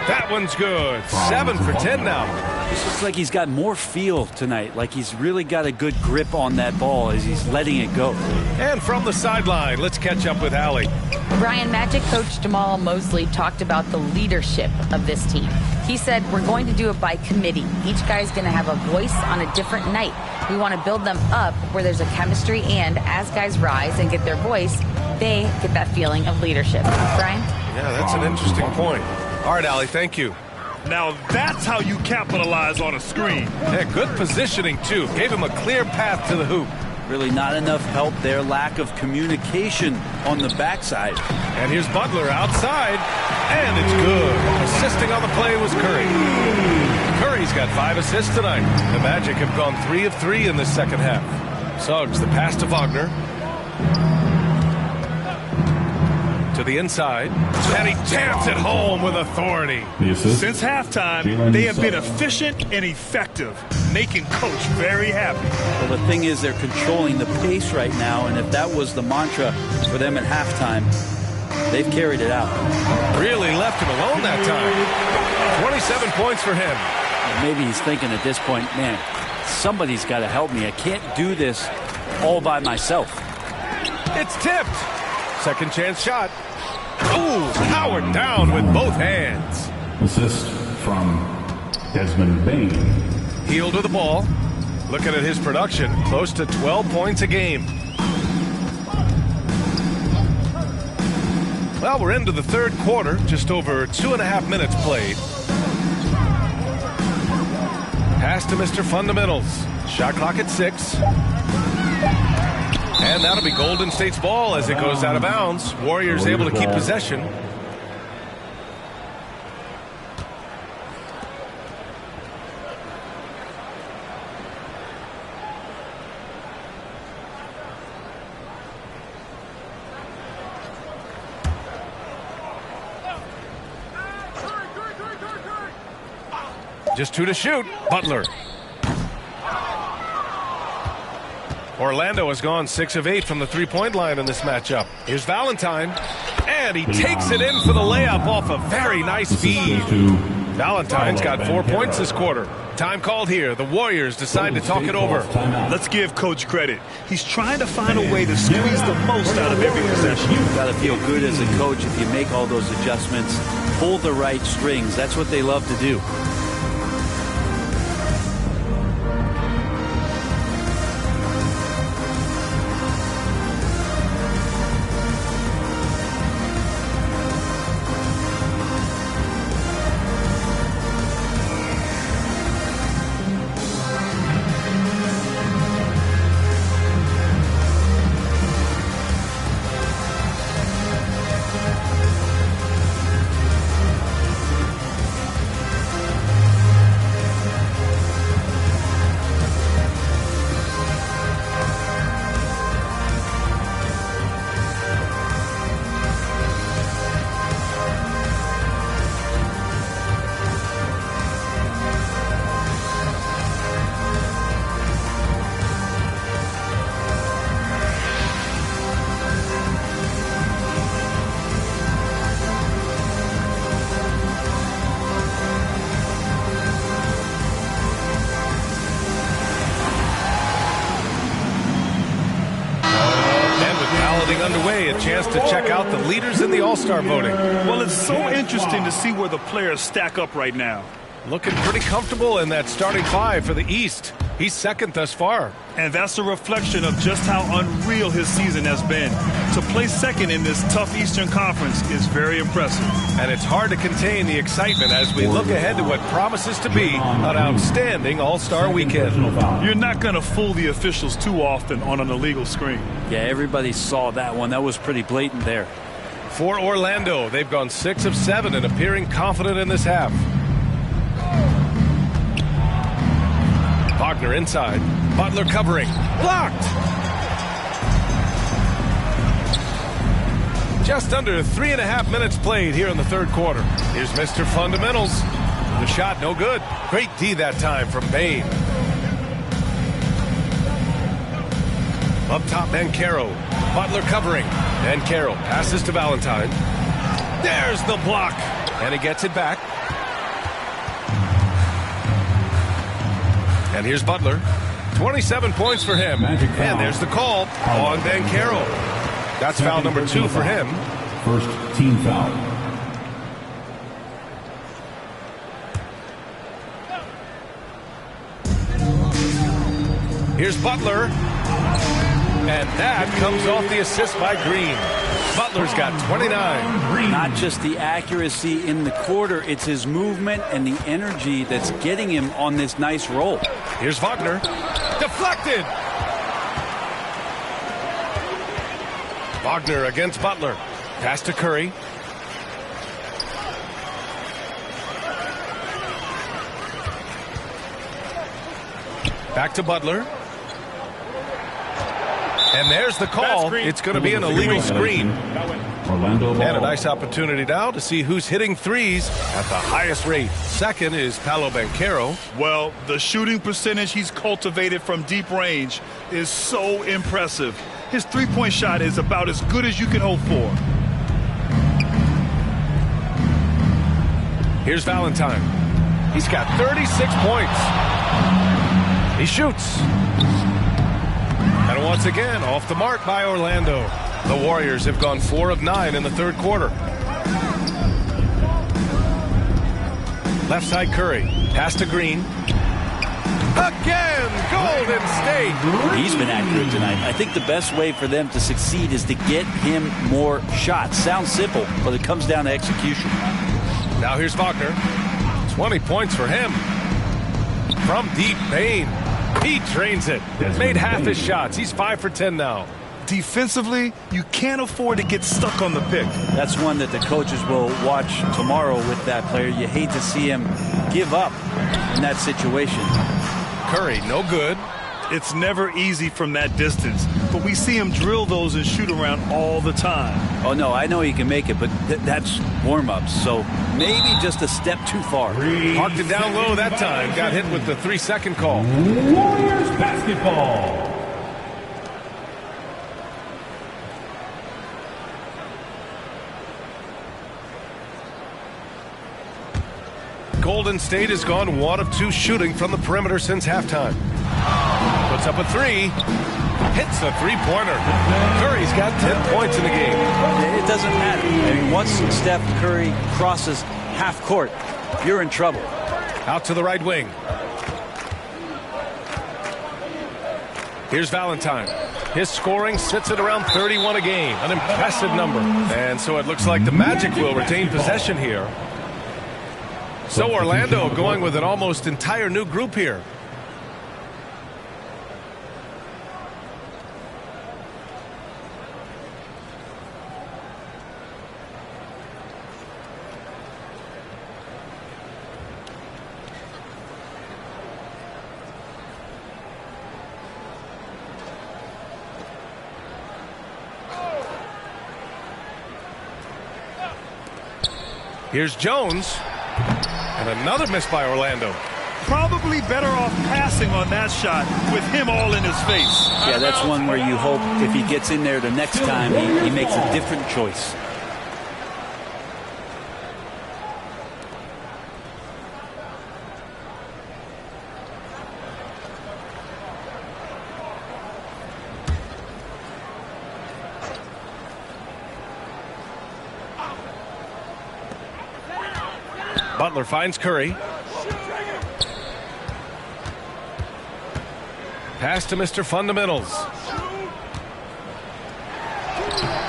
That one's good. 7 for 10 now. This looks like he's got more feel tonight, like he's really got a good grip on that ball as he's letting it go. And from the sideline, let's catch up with Allie. Brian, Magic coach Jamal Mosley talked about the leadership of this team. He said, we're going to do it by committee. Each guy's going to have a voice on a different night. We want to build them up where there's a chemistry, and as guys rise and get their voice, they get that feeling of leadership. Brian? Yeah, that's an interesting point. All right, Allie, thank you. Now that's how you capitalize on a screen. Yeah, good positioning, too. Gave him a clear path to the hoop. Really not enough help there. Lack of communication on the backside. And here's Butler outside, and it's good. Assisting on the play was Curry. Curry's got 5 assists tonight. The Magic have gone 3 of 3 in this second half. Suggs, the pass to Wagner. To the inside. And he jams it home with authority. Since halftime, they have been efficient and effective, making Coach very happy. Well, the thing is, they're controlling the pace right now, and if that was the mantra for them at halftime, they've carried it out. Really left him alone that time. 27 points for him. Maybe he's thinking at this point, man, somebody's got to help me. I can't do this all by myself. It's tipped. Second chance shot. Ooh, powered down with both hands. Assist from Desmond Bain. Heel to the ball. Looking at his production, close to 12 points a game. Well, we're into the third quarter, just over 2.5 minutes played. Pass to Mr. Fundamentals. Shot clock at 6. And that'll be Golden State's ball as it goes out of bounds. Warriors able to keep possession. Just 2 to shoot. Butler. Orlando has gone 6 of 8 from the three-point line in this matchup. Here's Valentine. And he takes it in for the layup off a very nice feed. Valentine's got 4 points this quarter. Time called here. The Warriors decide to talk it over. Let's give Coach credit. He's trying to find a way to squeeze the most out of every possession. You've got to feel good as a coach if you make all those adjustments. Pull the right strings. That's what they love to do. Underway, a chance to check out the leaders in the All-Star voting. Well, it's so interesting to see where the players stack up right now. Looking pretty comfortable in that starting 5 for the East. He's second thus far. And that's a reflection of just how unreal his season has been. To place second in this tough Eastern Conference is very impressive. And it's hard to contain the excitement as we look ahead to what promises to be an outstanding All-Star weekend. You're not going to fool the officials too often on an illegal screen. Yeah, everybody saw that one. That was pretty blatant there. For Orlando, they've gone 6 of 7 and appearing confident in this half. Wagner inside. Butler covering. Blocked! Just under 3.5 minutes played here in the third quarter. Here's Mr. Fundamentals. The shot no good. Great D that time from Bain. Up top, Banchero. Butler covering. Banchero passes to Valentine. There's the block. And he gets it back. And here's Butler. 27 points for him. And there's the call on Banchero. That's foul number 2 for him. First team foul. Here's Butler. And that comes off the assist by Green. Butler's got 29. Not just the accuracy in the quarter, it's his movement and the energy that's getting him on this nice roll. Here's Wagner. Deflected. Wagner against Butler. Pass to Curry. Back to Butler. And there's the call. It's going to be an illegal screen. And a nice opportunity now to see who's hitting threes at the highest rate. Second is Paolo Banchero. Well, the shooting percentage he's cultivated from deep range is so impressive. His three-point shot is about as good as you can hope for. Here's Valentine. He's got 36 points. He shoots. And once again, off the mark by Orlando. The Warriors have gone 4 of 9 in the third quarter. Left side Curry. Pass to Green. Again, Golden State. He's been accurate tonight. I think the best way for them to succeed is to get him more shots. Sounds simple, but it comes down to execution. Now here's Wagner. 20 points for him. From deep Payne. He drains it. Made half his shots. He's 5 for 10 now. Defensively, you can't afford to get stuck on the pick. That's one that the coaches will watch tomorrow with that player. You hate to see him give up in that situation. Curry, no good. It's never easy from that distance, but we see him drill those and shoot around all the time. Oh, no, I know he can make it, but that's warm-ups, so maybe just a step too far. Marked it down low that time. Got hit with the 3-second call. Warriors basketball. Golden State has gone 1 of 2 shooting from the perimeter since halftime. Puts up a 3. Hits a three-pointer. Curry's got 10 points in the game. It doesn't matter. I mean, once Steph Curry crosses half court, you're in trouble. Out to the right wing. Here's Valentine. His scoring sits at around 31 a game. An impressive number. And so it looks like the Magic will retain possession here. So Orlando going with an almost entire new group here. Here's Jones. And another miss by Orlando. Probably better off passing on that shot with him all in his face. Yeah, that's one where you hope if he gets in there the next time, he makes a different choice. Butler finds Curry. Pass to Mr. Fundamentals.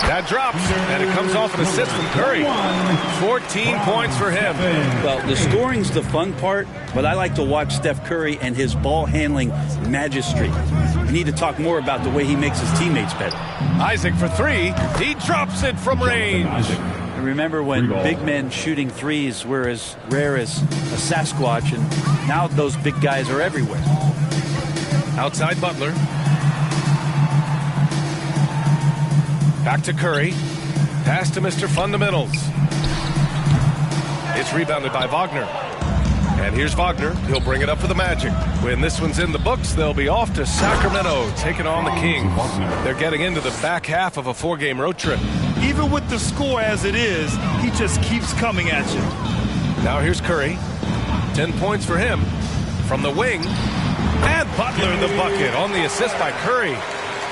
That drops, and it comes off an assist from Curry. 14 points for him. Well, the scoring's the fun part, but I like to watch Steph Curry and his ball handling magistry. We need to talk more about the way he makes his teammates better. Isaac for 3. He drops it from range. Remember when big men shooting threes were as rare as a Sasquatch, and now those big guys are everywhere. Outside Butler. Back to Curry. Pass to Mr. Fundamentals. It's rebounded by Wagner. And here's Wagner. He'll bring it up for the Magic. When this one's in the books, they'll be off to Sacramento, taking on the Kings. They're getting into the back half of a 4-game road trip. Even with the score as it is, he just keeps coming at you. Now here's Curry. 10 points for him. From the wing. And Butler the bucket on the assist by Curry.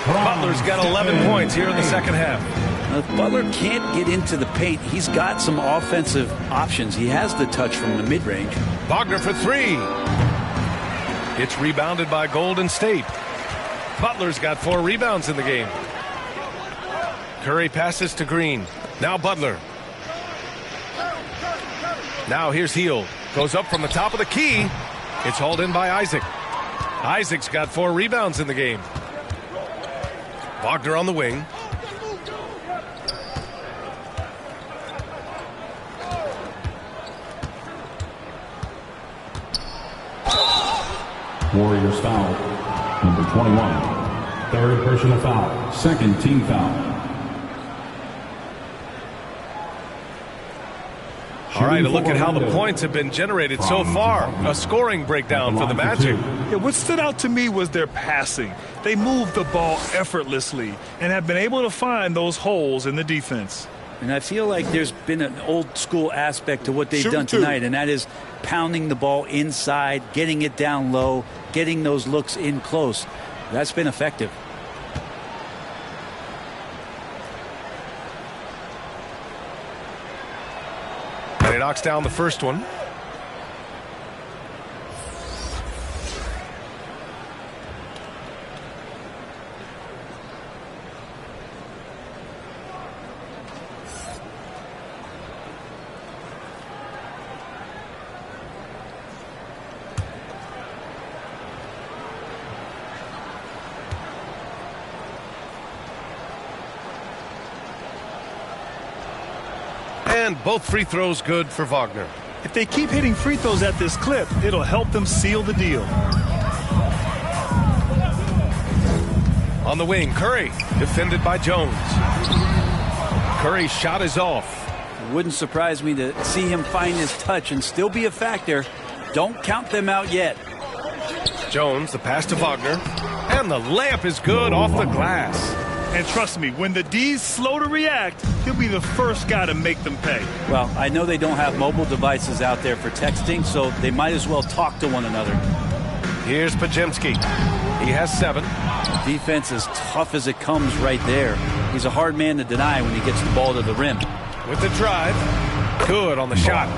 Butler's got 11 points here in the second half. If Butler can't get into the paint, he's got some offensive options. He has the touch from the mid-range. Wagner for 3. It's rebounded by Golden State. Butler's got 4 rebounds in the game. Curry passes to Green. Now Butler. Now here's Hield. Goes up from the top of the key. It's hauled in by Isaac. Isaac's got 4 rebounds in the game. Wagner on the wing. Warriors foul. Number 21. Third personal foul. Second team foul. All right, a look at how the points have been generated so far. A scoring breakdown for the Magic. Yeah, what stood out to me was their passing. They moved the ball effortlessly and have been able to find those holes in the defense. And I feel like there's been an old school aspect to what they've done tonight, and that is pounding the ball inside, getting it down low, getting those looks in close. That's been effective. And he knocks down the first one. And both free throws good for Wagner. If they keep hitting free throws at this clip, it'll help them seal the deal. On the wing, Curry, defended by Jones. Curry's shot is off. It wouldn't surprise me to see him find his touch and still be a factor. Don't count them out yet. Jones, the pass to Wagner. And the layup is good off the glass. And trust me, when the D's slow to react, he'll be the first guy to make them pay. Well, I know they don't have mobile devices out there for texting, so they might as well talk to one another. Here's Podziemski. He has 7. Defense as tough as it comes right there. He's a hard man to deny when he gets the ball to the rim. With the drive. Good on the shot.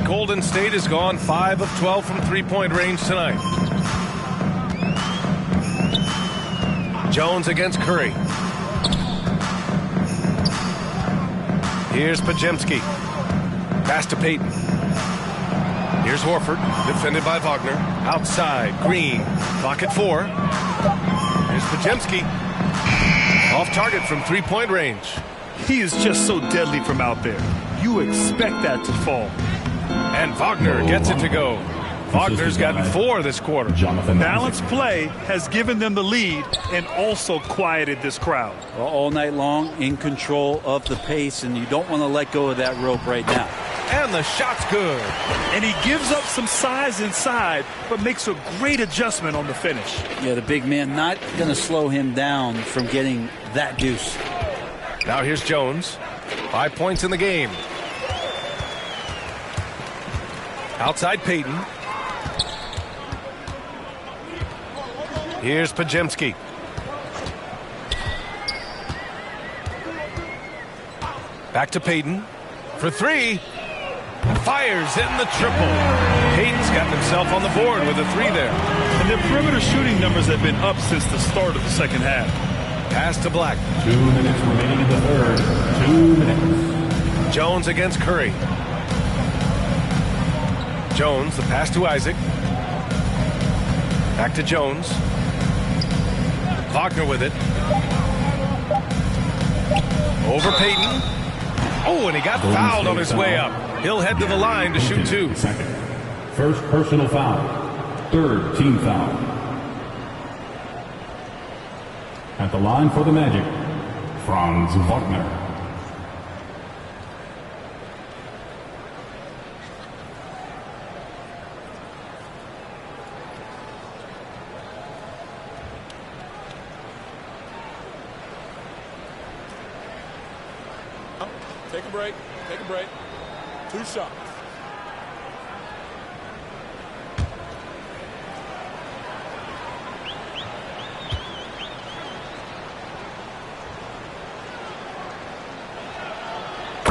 Golden State has gone 5 of 12 from three-point range tonight. Jones against Curry. Here's Podziemski. Pass to Payton. Here's Horford, defended by Wagner. Outside, Green. Clock at 4. Here's Podziemski. Off target from three-point range. He is just so deadly from out there. You expect that to fall. And Wagner gets it to go. Wagner's gotten 4 this quarter. Balanced play has given them the lead and also quieted this crowd. Well, all night long, in control of the pace, and you don't want to let go of that rope right now. And the shot's good. And he gives up some size inside, but makes a great adjustment on the finish. Yeah, the big man not going to slow him down from getting that deuce. Now here's Jones. 5 points in the game. Outside Payton. Here's Podziemski. Back to Payton for 3. Fires in the triple. Payton's got himself on the board with a 3 there. And their perimeter shooting numbers have been up since the start of the second half. Pass to Black. 2 minutes remaining in the third. 2 minutes. Jones against Curry. Jones, the pass to Isaac. Back to Jones. Wagner with it. Over Payton. Oh, and he got fouled on his way up. He'll head to the line to shoot 2. Second. First personal foul. Third team foul. At the line for the Magic, Franz Wagner. Take a break. Take a break. 2 shots.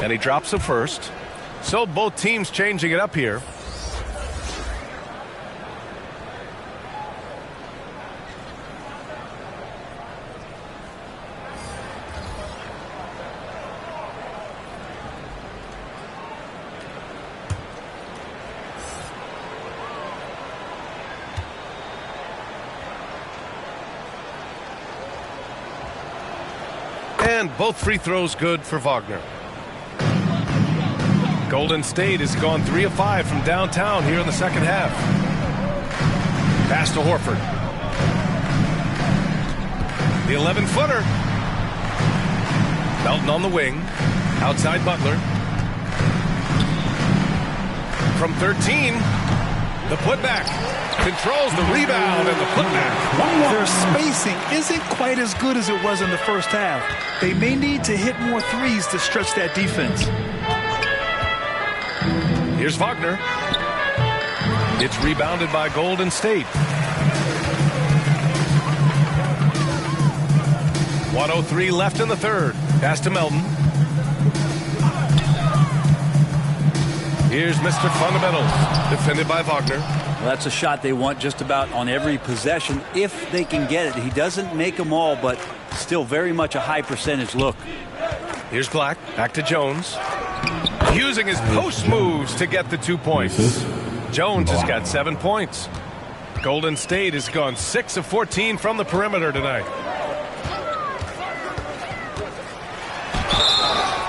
And he drops the first. So both teams changing it up here. And both free throws good for Wagner. Golden State has gone 3 of 5 from downtown here in the second half. Pass to Horford. The 11-footer. Melton on the wing. Outside Butler. From 13, the putback. Controls the rebound and the putback. Their spacing isn't quite as good as it was in the first half. They may need to hit more threes to stretch that defense. Here's Wagner. It's rebounded by Golden State. 1:03 left in the third. Pass to Melton. Here's Mr. Fundamentals, defended by Wagner. Well, that's a shot they want just about on every possession if they can get it. He doesn't make them all, but still very much a high percentage look. Here's Black. Back to Jones. Using his post moves to get the 2 points. Jones has got 7 points. Golden State has gone 6 of 14 from the perimeter tonight.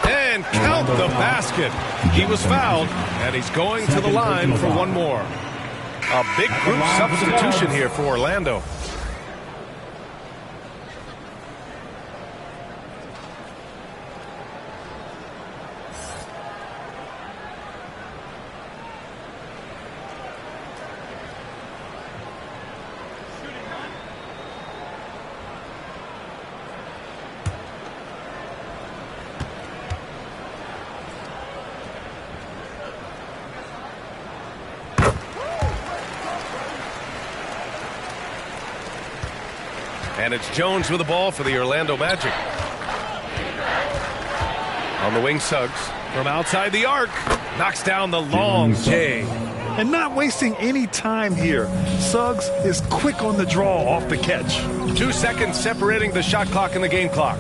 And count the basket. He was fouled, and he's going to the line for one more. A big group substitution here for Orlando. And it's Jones with the ball for the Orlando Magic. On the wing, Suggs. From outside the arc. Knocks down the long J. And not wasting any time here. Suggs is quick on the draw off the catch. 2 seconds separating the shot clock and the game clock.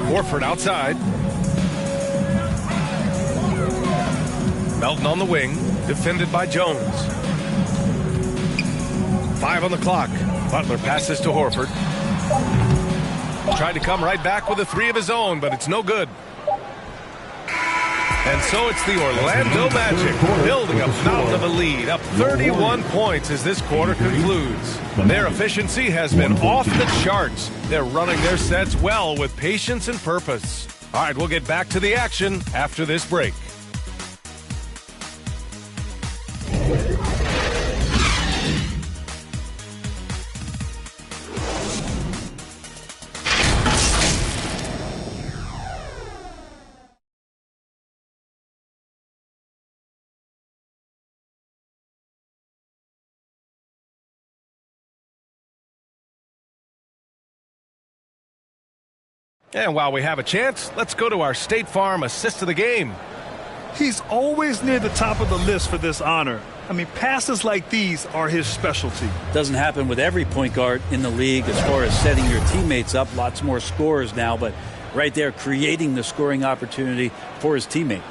Horford outside. Melton on the wing. Defended by Jones. 5 on the clock. Butler passes to Horford. Tried to come right back with a 3 of his own, but it's no good. And so it's the Orlando Magic building a mountain of a lead, up 31 points as this quarter concludes. Their efficiency has been off the charts. They're running their sets well with patience and purpose. All right, we'll get back to the action after this break. And while we have a chance, let's go to our State Farm assist of the game. He's always near the top of the list for this honor. I mean, passes like these are his specialty. Doesn't happen with every point guard in the league as far as setting your teammates up. Lots more scorers now, but right there creating the scoring opportunity for his teammate.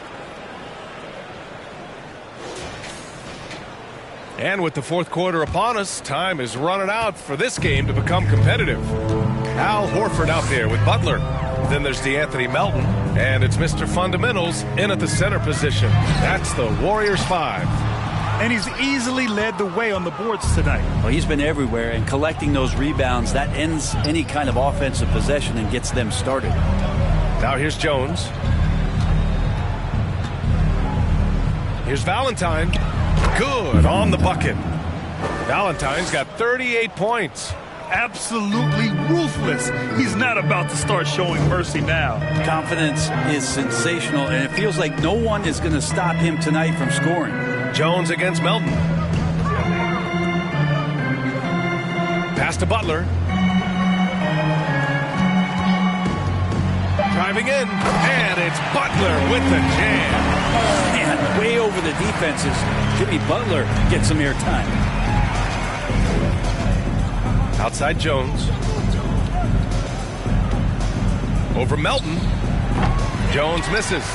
And with the fourth quarter upon us, time is running out for this game to become competitive. Al Horford out there with Butler. Then there's DeAnthony Melton, and it's Mr. Fundamentals in at the center position. That's the Warriors 5. And he's easily led the way on the boards tonight. Well, he's been everywhere, and collecting those rebounds, that ends any kind of offensive possession and gets them started. Now here's Jones. Here's Valentine. Good on the bucket. Valentine's got 38 points. Absolutely ruthless. He's not about to start showing mercy now. Confidence is sensational, and it feels like no one is going to stop him tonight from scoring. Jones against Melton. Pass to Butler. Driving in, and it's Butler with the jam. Man, way over the defenses. Jimmy Butler gets some airtime. Outside Jones. Over Melton. Jones misses.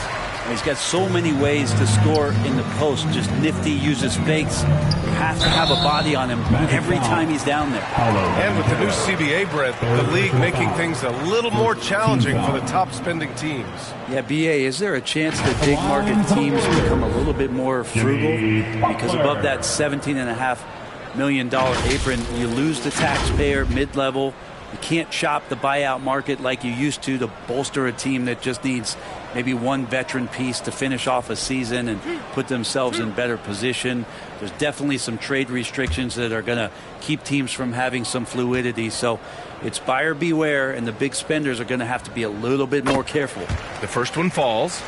He's got so many ways to score in the post. Just nifty, uses fakes. You have to have a body on him every time he's down there. And with the new CBA, Brett, the league making things a little more challenging for the top spending teams. Yeah, BA, is there a chance that big market teams become a little bit more frugal? Because above that $17.5 million apron, you lose the taxpayer mid-level. You can't shop the buyout market like you used to bolster a team that just needs maybe one veteran piece to finish off a season and put themselves in better position. There's definitely some trade restrictions that are going to keep teams from having some fluidity. So it's buyer beware, and the big spenders are going to have to be a little bit more careful. The first one falls.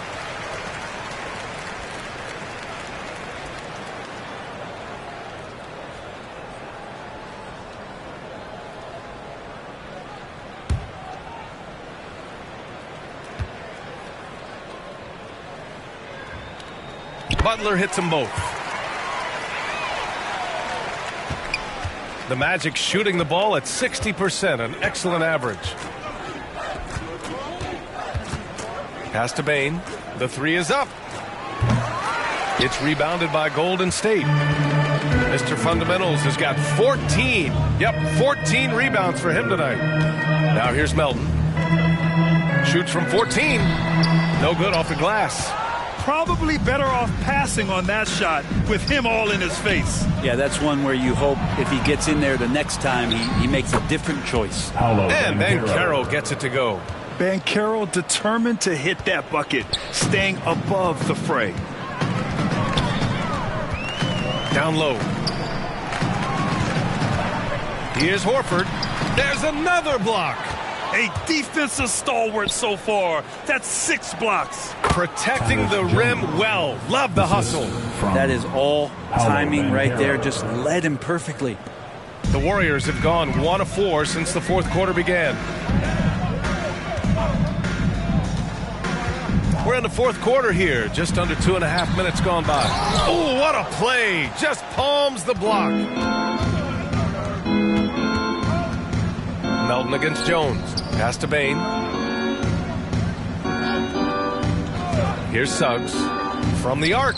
Butler hits them both. The Magic shooting the ball at 60%, an excellent average. Pass to Bane. The three is up. It's rebounded by Golden State. Mr. Fundamentals has got 14. Yep, 14 rebounds for him tonight. Now here's Melton. Shoots from 14. No good off the glass. Probably better off passing on that shot with him all in his face. Yeah, that's one where you hope if he gets in there the next time, he makes a different choice. And Banchero gets it to go. Banchero determined to hit that bucket, staying above the fray. Down low. Here's Horford. There's another block. A defensive stalwart so far. That's 6 blocks. Protecting the rim well. Love the hustle. That is all timing right there. Just led him perfectly. The Warriors have gone 1 of 4 since the fourth quarter began. We're in the fourth quarter here. Just under 2.5 minutes gone by. Oh, what a play. Just palms the block. Melton against Jones. Pass to Bane. Here's Suggs from the arc.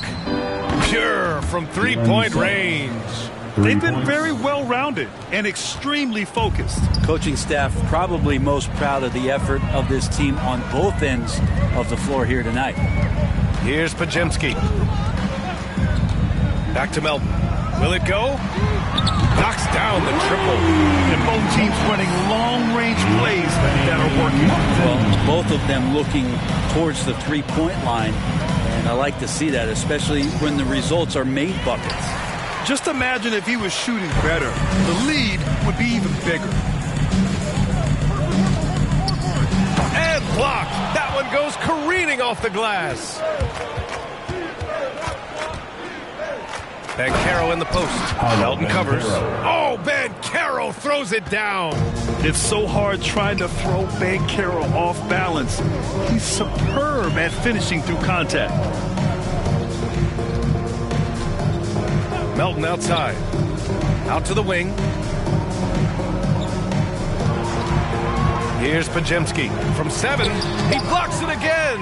Pure from three-point range. They've been very well-rounded and extremely focused. Coaching staff probably most proud of the effort of this team on both ends of the floor here tonight. Here's Podziemski. Back to Melton. Will it go? Knocks down the triple. And both teams running long-range plays that are working. Well, both of them looking towards the three-point line. And I like to see that, especially when the results are made buckets. Just imagine if he was shooting better. The lead would be even bigger. And blocked. That one goes careening off the glass. Banchero in the post. Melton covers. Oh, Banchero throws it down. It's so hard trying to throw Banchero off balance. He's superb at finishing through contact. Melton outside. Out to the wing. Here's Podziemski from 7. He blocks it again.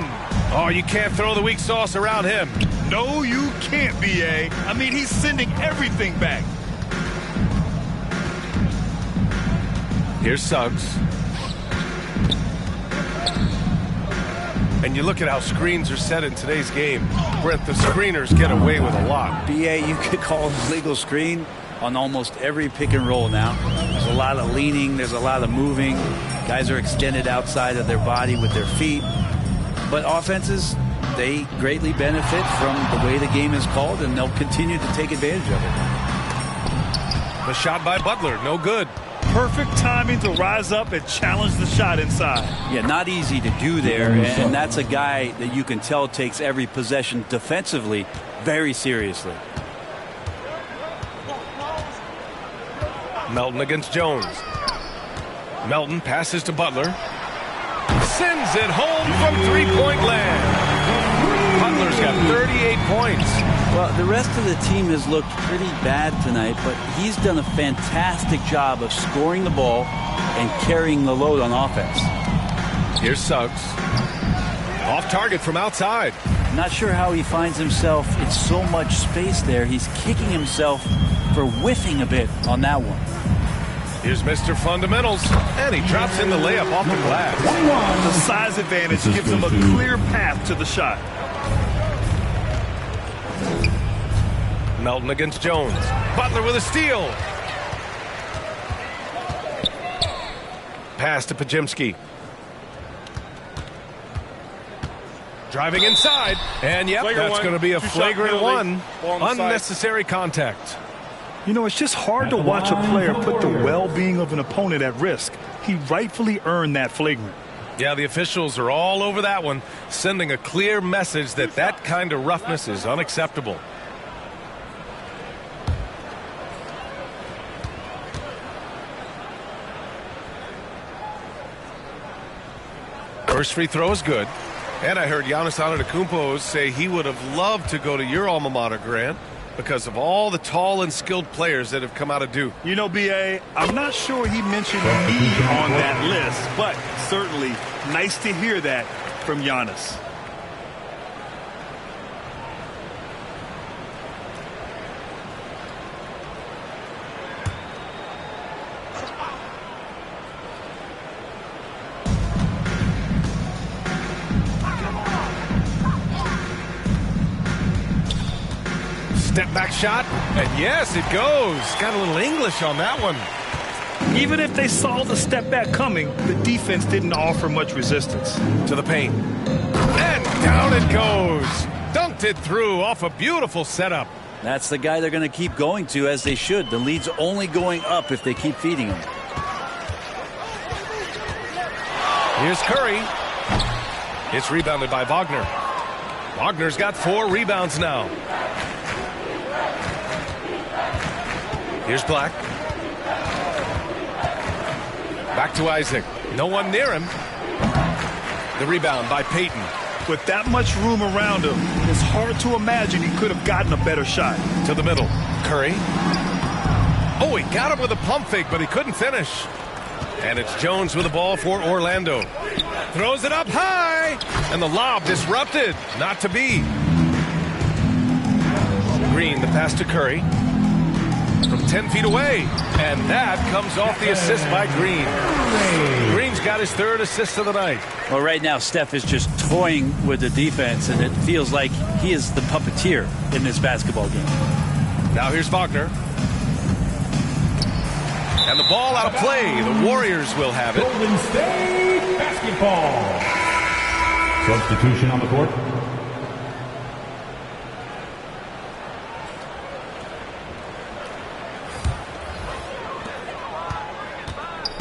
Oh, you can't throw the weak sauce around him. No, you can't, B.A. I mean, he's sending everything back. Here's Suggs. And you look at how screens are set in today's game. Brett, the screeners get away with a lot. BA, you could call a legal screen on almost every pick and roll now. There's a lot of leaning. There's a lot of moving. Guys are extended outside of their body with their feet. But offenses, they greatly benefit from the way the game is called, and they'll continue to take advantage of it. The shot by Butler, no good. Perfect timing to rise up and challenge the shot inside. Yeah, not easy to do there, and that's a guy that you can tell takes every possession defensively very seriously. Melton against Jones. Melton passes to Butler. Sends it home from three-point land. Butler's got 38 points. Well, the rest of the team has looked pretty bad tonight, but he's done a fantastic job of scoring the ball and carrying the load on offense. Here's Suggs. Off target from outside. Not sure how he finds himself in so much space there. He's kicking himself for whiffing a bit on that one. Here's Mr. Fundamentals, and he drops in the layup off the glass. The size advantage gives him a clear path to the shot. Melton against Jones. Butler with a steal. Pass to Podziemski. Driving inside, and yep, that's going to be a flagrant one. Unnecessary contact. You know, it's just hard to watch a player put the well-being of an opponent at risk. He rightfully earned that flagrant. Yeah, the officials are all over that one, sending a clear message that that kind of roughness is unacceptable. First free throw is good. And I heard Giannis Antetokounmpo say he would have loved to go to your alma mater, Grant, because of all the tall and skilled players that have come out of Duke. You know, B.A., I'm not sure he mentioned me on that list, but certainly nice to hear that from Giannis. Step back shot, and yes, it goes. Got a little English on that one. Even if they saw the step back coming, the defense didn't offer much resistance. To the paint. And down it goes. Dunked it through off a beautiful setup. That's the guy they're going to keep going to, as they should. The lead's only going up if they keep feeding him. Here's Curry. It's rebounded by Wagner. Wagner's got 4 rebounds now. Here's Black. Back to Isaac. No one near him. The rebound by Payton. With that much room around him, it's hard to imagine he could have gotten a better shot. To the middle. Curry. Oh, he got him with a pump fake, but he couldn't finish. And it's Jones with the ball for Orlando. Throws it up high. And the lob disrupted. Not to be. Green, the pass to Curry. From 10 feet away, and that comes off the assist by Green. Green's got his 3rd assist of the night. Well, right now, Steph is just toying with the defense, and it feels like he is the puppeteer in this basketball game. Now here's Wagner. And the ball out of play. The Warriors will have it. Golden State basketball. Substitution on the court.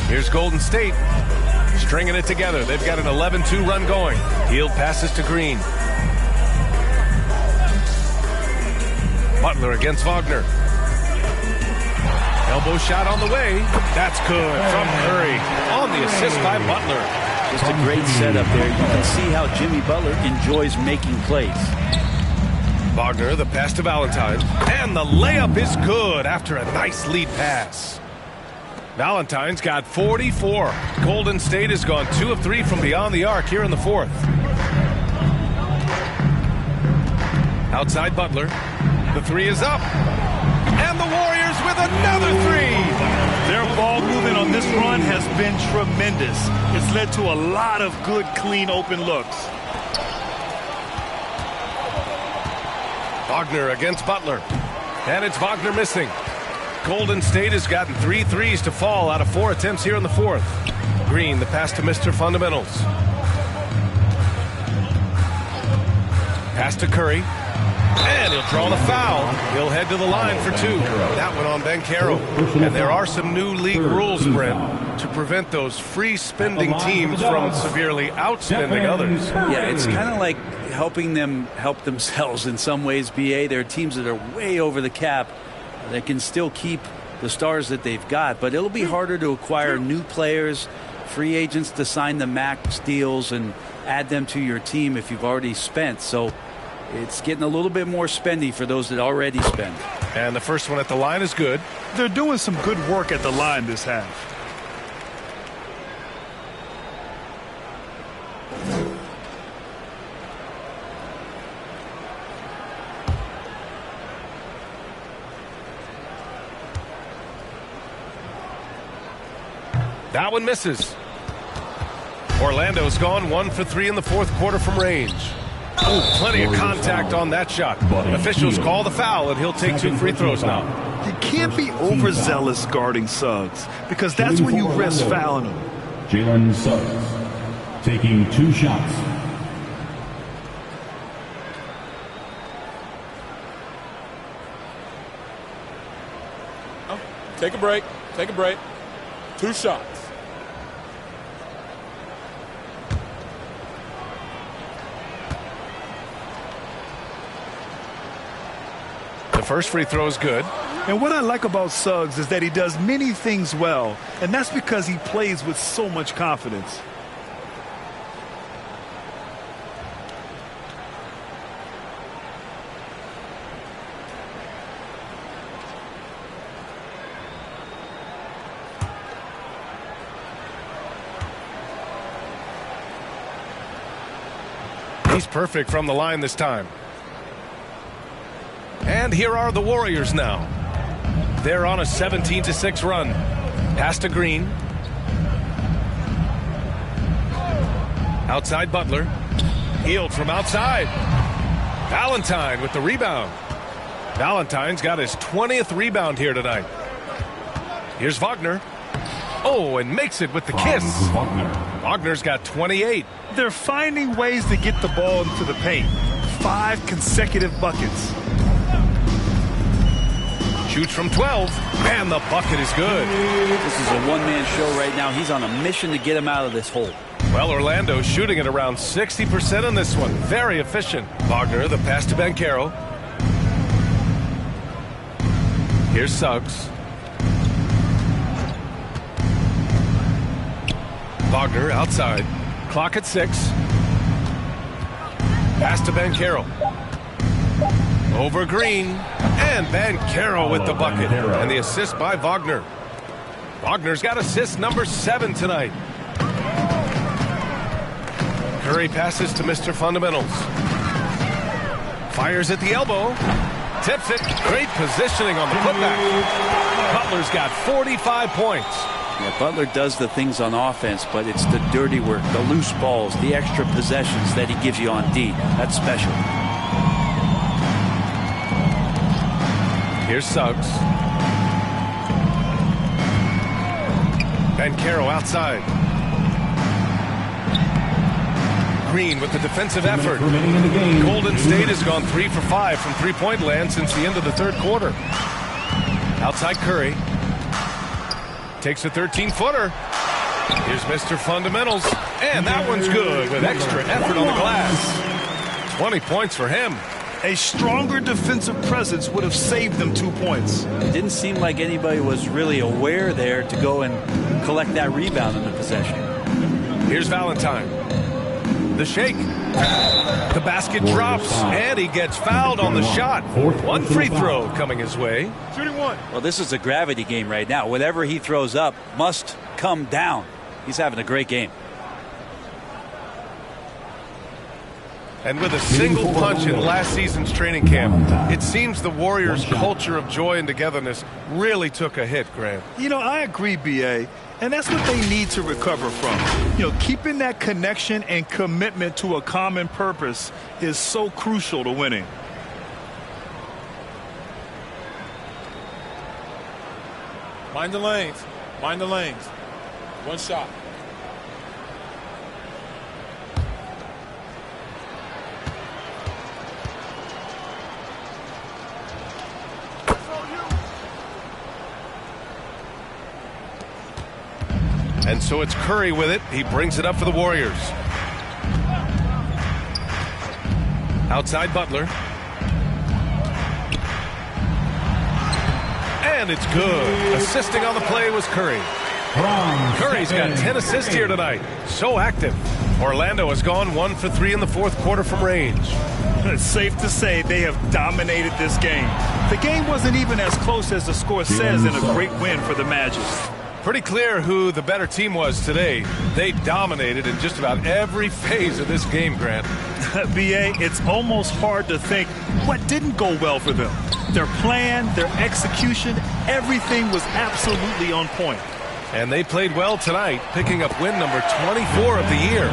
Here's Golden State stringing it together. They've got an 11-2 run going. Hield passes to Green. Butler against Wagner. Elbow shot on the way. That's good from Curry on the assist by Butler. Just a great setup there. You can see how Jimmy Butler enjoys making plays. Wagner, the pass to Valentine. And the layup is good after a nice lead pass. Valentine's got 44. Golden State has gone 2 of 3 from beyond the arc here in the 4th. Outside Butler. The 3 is up. And the Warriors with another 3. Their ball movement on this run has been tremendous. It's led to a lot of good, clean, open looks. Wagner against Butler. And it's Wagner missing. Golden State has gotten 3 threes to fall out of 4 attempts here in the 4th. Green, the pass to Mr. Fundamentals. Pass to Curry. And he'll draw the foul. He'll head to the line for 2. That one on Banchero. And there are some new league rules, Brent, to prevent those free-spending teams from severely outspending others. Yeah, it's kind of like helping them help themselves in some ways, BA. There are teams that are way over the cap that can still keep the stars that they've got, but it'll be harder to acquire new players, free agents to sign the max deals and add them to your team if you've already spent. So it's getting a little bit more spendy for those that already spend. And the first one at the line is good. They're doing some good work at the line this half. That one misses. Orlando's gone 1 for 3 in the fourth quarter from range. Ooh, plenty of contact on that shot. Officials call the foul, and he'll take 2 free throws now. You can't be overzealous guarding Suggs, because that's when you risk fouling him. Jalen Suggs taking 2 shots. Take a break. Take a break. 2 shots. The first free throw is good. And what I like about Suggs is that he does many things well, and that's because he plays with so much confidence. He's perfect from the line this time. And here are the Warriors now. They're on a 17-6 run. Pass to Green. Outside Butler. Healed from outside. Valentine with the rebound. Valentine's got his 20th rebound here tonight. Here's Wagner. Oh, and makes it with the kiss. Wagner's got 28. They're finding ways to get the ball into the paint. 5 consecutive buckets. Shoots from 12, and the bucket is good. This is a one-man show right now. He's on a mission to get him out of this hole. Well, Orlando's shooting at around 60% on this one. Very efficient. Wagner, the pass to Banchero. Here's Suggs. Wagner outside. Clock at 6. Pass to Banchero. Over Green. And Banchero with the bucket. And the assist by Wagner. Wagner's got assist number 7 tonight. Curry passes to Mr. Fundamentals. Fires at the elbow. Tips it. Great positioning on the putback. Butler's got 45 points. Yeah, Butler does the things on offense, but it's the dirty work, the loose balls, the extra possessions that he gives you on D. That's special. Here's Suggs. Banchero outside. Green with the defensive effort. Golden State has gone 3 for 5 from three-point land since the end of the third quarter. Outside Curry. Takes a 13-footer. Here's Mr. Fundamentals. And that one's good with extra effort on the glass. 20 points for him. A stronger defensive presence would have saved them 2 points. It didn't seem like anybody was really aware there to go and collect that rebound in the possession. Here's Valentine. The shake. The basket drops, and he gets fouled on the shot. 1 free throw coming his way. Shooting 1. Well, this is a gravity game right now. Whatever he throws up must come down. He's having a great game. And with a single punch in last season's training camp, it seems the Warriors' culture of joy and togetherness really took a hit, Grant. You know, I agree, B.A., and that's what they need to recover from. You know, keeping that connection and commitment to a common purpose is so crucial to winning. Mind the lanes. Mind the lanes. 1 shot. And so it's Curry with it. He brings it up for the Warriors. Outside Butler. And it's good. Assisting on the play was Curry. Curry's got 10 assists here tonight. So active. Orlando has gone 1 for 3 in the fourth quarter from range. It's safe to say they have dominated this game. The game wasn't even as close as the score says in a great win for the Magic. Pretty clear who the better team was today. They dominated in just about every phase of this game, Grant. B.A., it's almost hard to think what didn't go well for them. Their plan, their execution, everything was absolutely on point. And they played well tonight, picking up win number 24 of the year.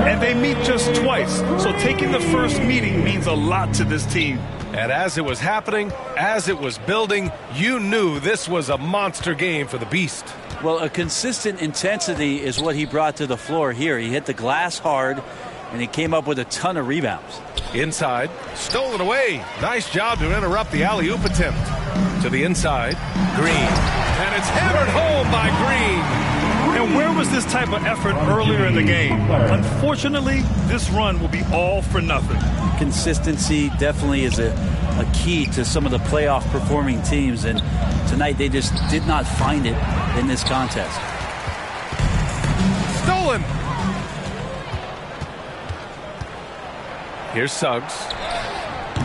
And they meet just twice, so taking the first meeting means a lot to this team. And as it was happening, as it was building, you knew this was a monster game for the Beast. Well, a consistent intensity is what he brought to the floor here. He hit the glass hard, and he came up with a ton of rebounds. Inside, stolen away. Nice job to interrupt the alley-oop attempt. To the inside, Green. And it's hammered home by Green. And where was this type of effort earlier in the game? Unfortunately, this run will be all for nothing. Consistency definitely is a key to some of the playoff performing teams, and tonight they just did not find it in this contest. Stolen. Here's Suggs.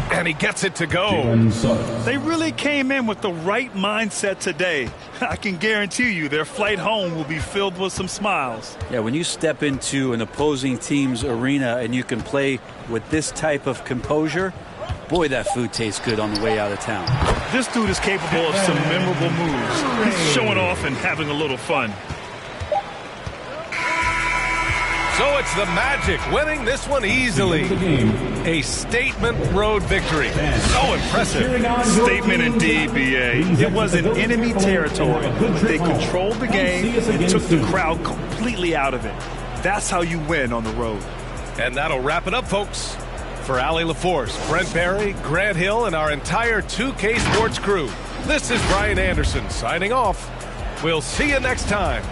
And he gets it to go. They really came in with the right mindset today. I can guarantee you their flight home will be filled with some smiles. Yeah, when you step into an opposing team's arena and you can play with this type of composure, boy, that food tastes good on the way out of town. This dude is capable of some memorable moves. He's showing off and having a little fun. So it's the Magic winning this one easily. A statement road victory. So impressive. Statement indeed, B.A. It was in enemy territory. They controlled the game and took the crowd completely out of it. That's how you win on the road. And that'll wrap it up, folks. For Allie LaForce, Brent Barry, Grant Hill, and our entire 2K Sports crew, this is Brian Anderson signing off. We'll see you next time.